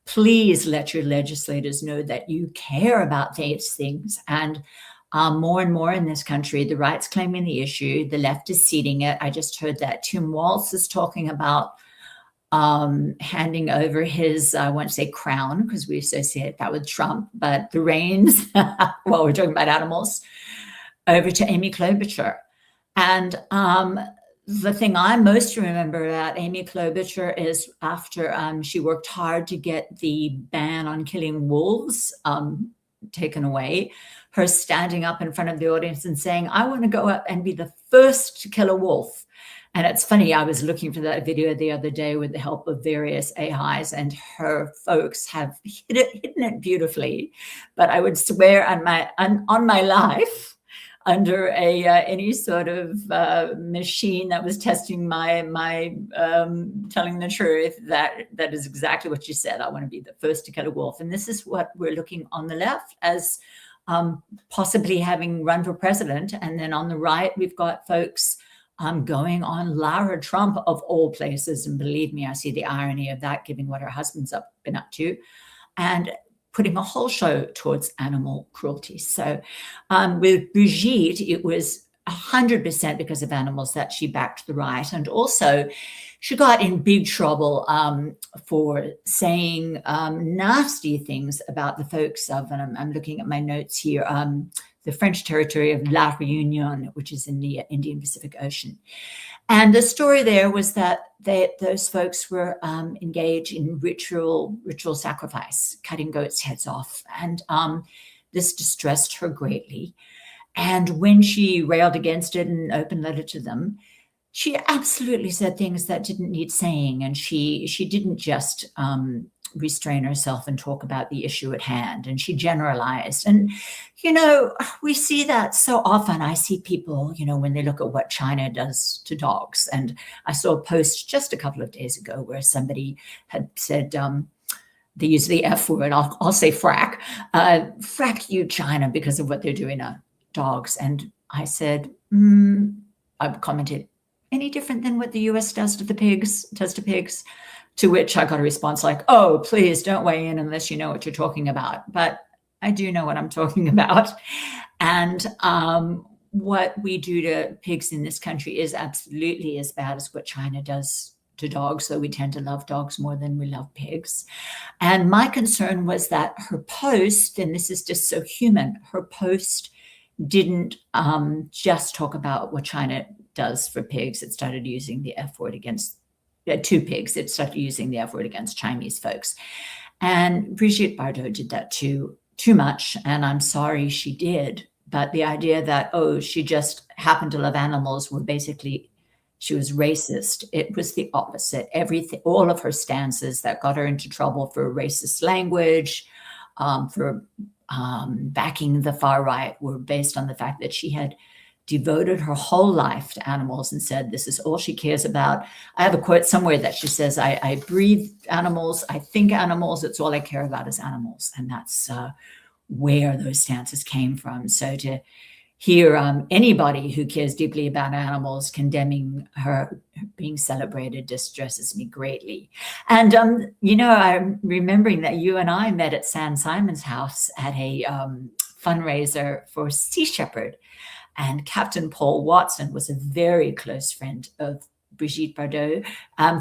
Please let your legislators know that you care about these things. And more and more in this country, the right's claiming the issue, the left is ceding it. I just heard that Tim Walz is talking about handing over his, I won't say crown because we associate that with Trump, but the reins, well, we're talking about animals, over to Amy Klobuchar. And the thing I most remember about Amy Klobuchar is after she worked hard to get the ban on killing wolves taken away, her standing up in front of the audience and saying, I want to go up and be the first to kill a wolf. And it's funny, I was looking for that video the other day with the help of various AIs, and her folks have hidden it beautifully. But I would swear on my life, under any sort of machine that was testing my telling the truth, that is exactly what you said. I want to be the first to kill a wolf. And this is what we're looking on the left as possibly having run for president. And then on the right, we've got folks going on Lara Trump of all places. And believe me, I see the irony of that, given what her husband's been up to, and putting a whole show towards animal cruelty. So with Brigitte, it was 100% because of animals that she backed the right. And also she got in big trouble for saying nasty things about the folks of, and I'm looking at my notes here, the French territory of La Réunion, which is in the Indian Pacific Ocean. And the story there was that those folks were engaged in ritual sacrifice, cutting goats' heads off. And this distressed her greatly. And when she railed against it in an open letter to them, she absolutely said things that didn't need saying. And she didn't just restrain herself and talk about the issue at hand. And she generalized. And, you know, we see that so often. I see people, you know, when they look at what China does to dogs. And I saw a post just a couple of days ago where somebody had said, they use the F word, I'll say frack. Frack you, China, because of what they're doing to dogs. And I said, I commented, any different than what the US does to pigs? To which I got a response like, oh, please don't weigh in unless you know what you're talking about. But I do know what I'm talking about. And what we do to pigs in this country is absolutely as bad as what China does to dogs, though we tend to love dogs more than we love pigs. And my concern was that her post, and this is just so human, her post didn't just talk about what China does for pigs. It started using the F word against to pigs. It started using the F word against Chinese folks. And Brigitte Bardot did that too much. And I'm sorry she did. But the idea that, oh, she just happened to love animals, were basically, she was racist. It was the opposite. Everything, all of her stances that got her into trouble for racist language, for backing the far right, were based on the fact that she had devoted her whole life to animals and said this is all she cares about. I have a quote somewhere that she says, I breathe animals, I think animals, it's all I care about is animals. And that's where those stances came from. So to hear anybody who cares deeply about animals condemning her being celebrated distresses me greatly. And, I'm remembering that you and I met at San Simon's house at a fundraiser for Sea Shepherd. And Captain Paul Watson was a very close friend of Brigitte Bardot.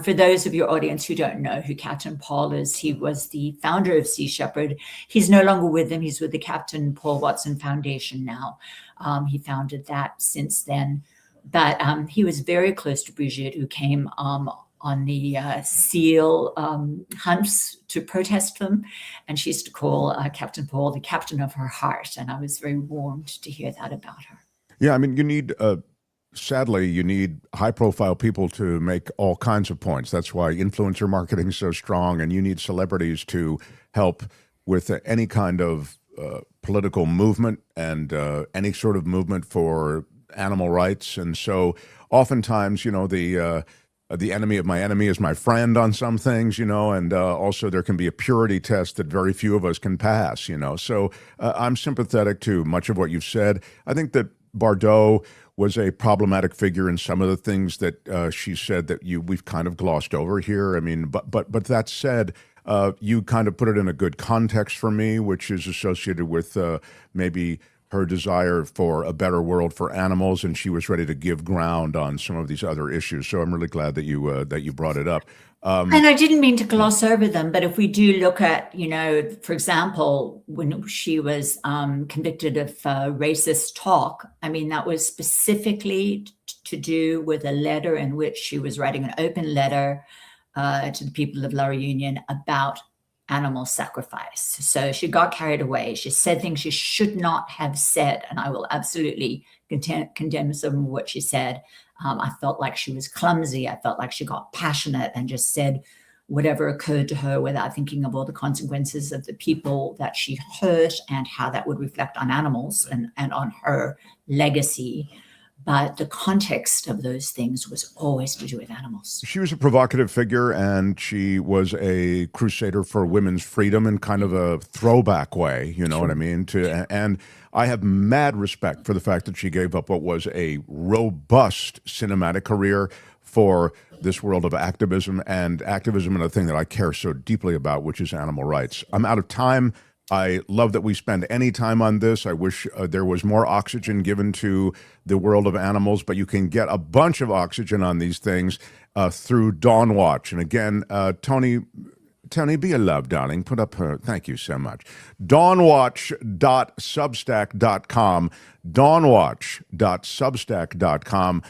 For those of your audience who don't know who Captain Paul is, he was the founder of Sea Shepherd. He's no longer with them. He's with the Captain Paul Watson Foundation now. He founded that since then. But he was very close to Brigitte, who came on the seal hunts to protest them. And she used to call Captain Paul the captain of her heart. And I was very warmed to hear that about her. Yeah, I mean, you need... sadly, you need high-profile people to make all kinds of points. That's why influencer marketing is so strong, and you need celebrities to help with any kind of political movement and any sort of movement for animal rights. And so oftentimes, the enemy of my enemy is my friend on some things, and also there can be a purity test that very few of us can pass, So I'm sympathetic to much of what you've said. I think that Bardot was a problematic figure in some of the things that she said that we've kind of glossed over here. I mean, but that said, you kind of put it in a good context for me, which is associated with maybe her desire for a better world for animals, and she was ready to give ground on some of these other issues. So I'm really glad that you brought it up. And I didn't mean to gloss over them, but if we do look at, for example, when she was convicted of racist talk, I mean, that was specifically to do with a letter in which she was writing an open letter to the people of La Reunion about animal sacrifice. So she got carried away. She said things she should not have said, and I will absolutely condemn some of what she said. I felt like she was clumsy. I felt like she got passionate and just said whatever occurred to her without thinking of all the consequences of the people that she hurt and how that would reflect on animals and on her legacy. But the context of those things was always to do with animals. She was a provocative figure, and she was a crusader for women's freedom in kind of a throwback way, you know what I mean? And I have mad respect for the fact that she gave up what was a robust cinematic career for this world of activism and a thing that I care so deeply about, which is animal rights. I'm out of time. I love that we spend any time on this. I wish there was more oxygen given to the world of animals, but you can get a bunch of oxygen on these things through Dawn Watch. And again, Tony, be a love, darling. Put up her. Thank you so much. Dawnwatch.substack.com. Dawnwatch.substack.com.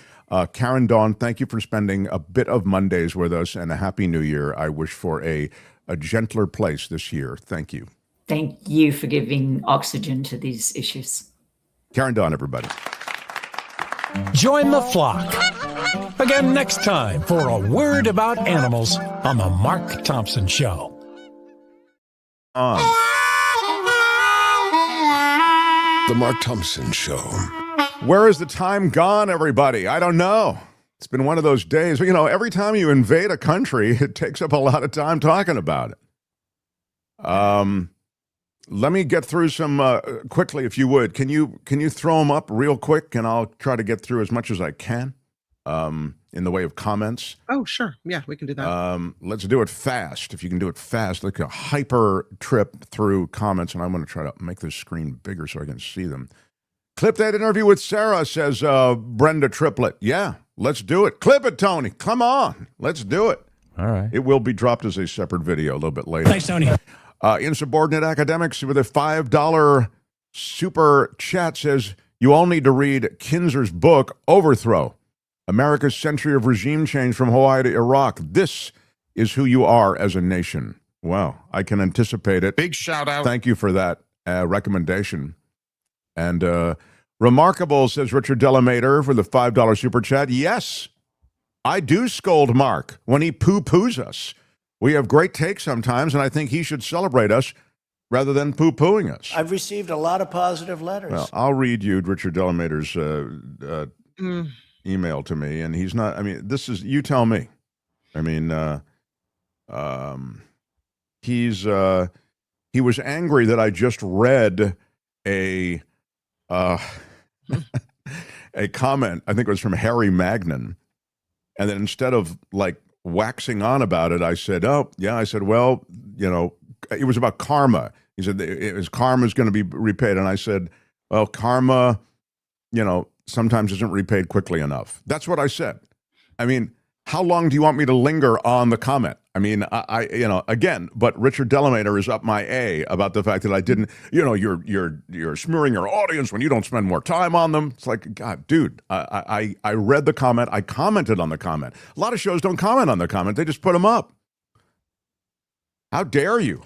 Karen Dawn, thank you for spending a bit of Mondays with us, and a happy new year. I wish for a gentler place this year. Thank you. Thank you for giving oxygen to these issues. Karen Dawn, everybody. Join the flock again next time for A Word About Animals on The Mark Thompson Show. The Mark Thompson Show. Where has the time gone, everybody? I don't know. It's been one of those days. You know, every time you invade a country, it takes up a lot of time talking about it. Let me get through some quickly, if you would. Can you throw them up real quick, and I'll try to get through as much as I can in the way of comments. Oh, sure. Yeah, we can do that. Let's do it fast. If you can do it fast, like a hyper trip through comments, and I'm going to try to make this screen bigger so I can see them. Clip that interview with Sarah, says Brenda Triplett. Yeah, let's do it. Clip it, Tony. Come on. Let's do it. All right. It will be dropped as a separate video a little bit later. Thanks, Tony. Insubordinate Academics with a $5 super chat says, you all need to read Kinzer's book, Overthrow, America's Century of Regime Change from Hawaii to Iraq. This is who you are as a nation. Wow, I can anticipate it. Big shout out. Thank you for that recommendation. And remarkable, says Richard Delamater for the $5 super chat. Yes, I do scold Mark when he poo-poos us. We have great takes sometimes, and I think he should celebrate us rather than poo-pooing us. I've received a lot of positive letters. Well, I'll read you Richard Delamater's email to me, and he's not. I mean, this is, you tell me. I mean, he was angry that I just read a comment. I think it was from Harry Magnan, and then instead of like waxing on about it, I said, "Oh, yeah." I said, "Well, you know, it was about karma." He said, "Karma's going to be repaid," and I said, "Well, karma, you know, sometimes isn't repaid quickly enough." That's what I said. I mean, how long do you want me to linger on the comment? I mean, I you know, again, but Richard Delamater is up my A about the fact that I didn't, you know, you're smearing your audience when you don't spend more time on them. It's like, God, dude, I read the comment. I commented on the comment. A lot of shows don't comment on the comment. They just put them up. How dare you?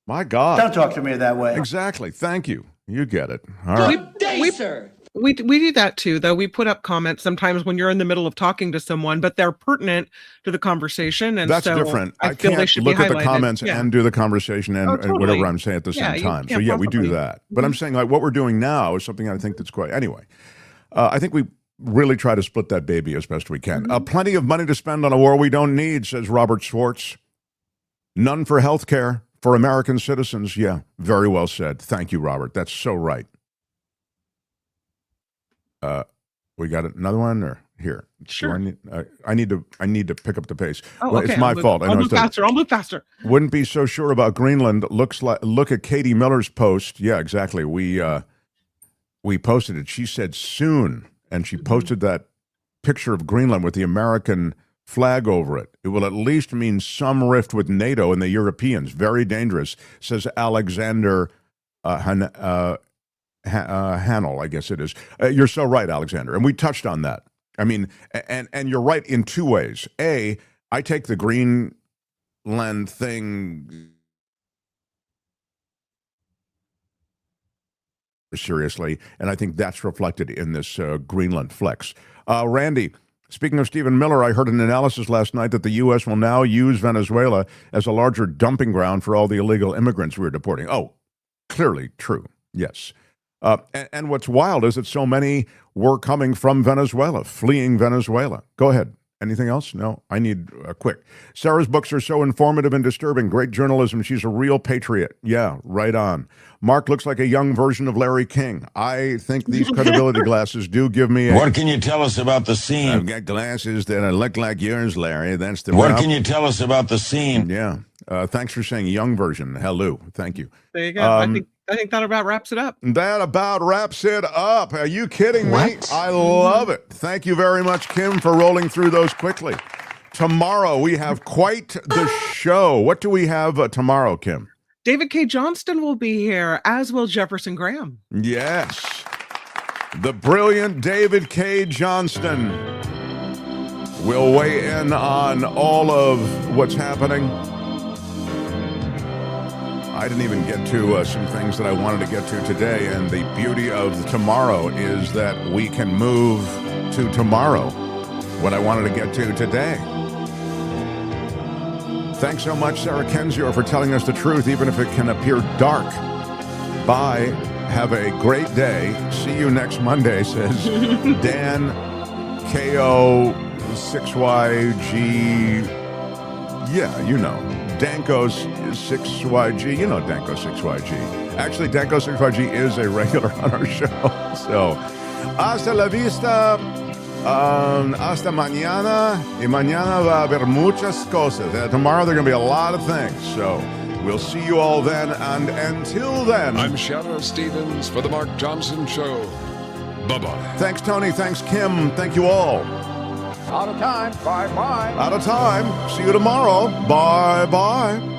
My God. Don't talk to me that way. Exactly. Thank you. You get it. All right. Good day, sir. We do that too, though. We put up comments sometimes when you're in the middle of talking to someone, but they're pertinent to the conversation. And that's so different. I feel can't they should look be at the highlighted. comments Yeah. and do the conversation and, totally. and whatever I'm saying at the same time. So yeah, we do that. But I'm saying like what we're doing now is something I think that's quite, anyway, I think we really try to split that baby as best we can. Plenty of money to spend on a war we don't need, says Robert Schwartz. None for health care for American citizens. Yeah, very well said. Thank you, Robert. That's so right. We got another one, or here? Sure. I need to pick up the pace. Oh, well, okay. It's my fault. I'll move faster. I'll move faster. Wouldn't be so sure about Greenland. Look at Katie Miller's post. Yeah, exactly. We posted it. She said soon, and she posted that picture of Greenland with the American flag over it. It will at least mean some rift with NATO and the Europeans. Very dangerous, says Alexander Hanel, I guess it is. You're so right, Alexander. And we touched on that. I mean, and you're right in two ways. A, I take the Greenland thing seriously, and I think that's reflected in this Greenland flex. Randy, speaking of Stephen Miller, I heard an analysis last night that the U.S. will now use Venezuela as a larger dumping ground for all the illegal immigrants we're deporting. Oh, clearly true. Yes. And what's wild is that so many were coming from Venezuela, fleeing Venezuela. Go ahead. Anything else? No, I need a quick. Sarah's books are so informative and disturbing. Great journalism. She's a real patriot. Yeah, right on. Mark looks like a young version of Larry King. I think these credibility glasses do give me a... What can you tell us about the scene? I've got glasses that look like yours, Larry. That's the... What can you tell us about the scene? Yeah. Thanks for saying young version. Hello. Thank you. There you go. I think that about wraps it up. That about wraps it up. Are you kidding me? I love it. Thank you very much, Kim, for rolling through those quickly. Tomorrow, we have quite the show. What do we have tomorrow, Kim? David K. Johnston will be here, as will Jefferson Graham. Yes. The brilliant David K. Johnston will weigh in on all of what's happening. I didn't even get to some things that I wanted to get to today, and the beauty of tomorrow is that we can move to tomorrow what I wanted to get to today. Thanks so much, Sarah Kendzior, for telling us the truth, even if it can appear dark. Bye. Have a great day. See you next Monday, says Dan KO 6YG. Yeah, you know. Danko's 6YG. You know Danko 6YG. Actually, Danko 6YG is a regular on our show. So, hasta la vista. Hasta mañana. Y mañana va a haber muchas cosas. Tomorrow there are going to be a lot of things. So, we'll see you all then. And until then. I'm Shadow Stevens for The Mark Thompson Show. Bye-bye. Thanks, Tony. Thanks, Kim. Thank you all. Out of time. Bye-bye. Out of time. See you tomorrow. Bye-bye.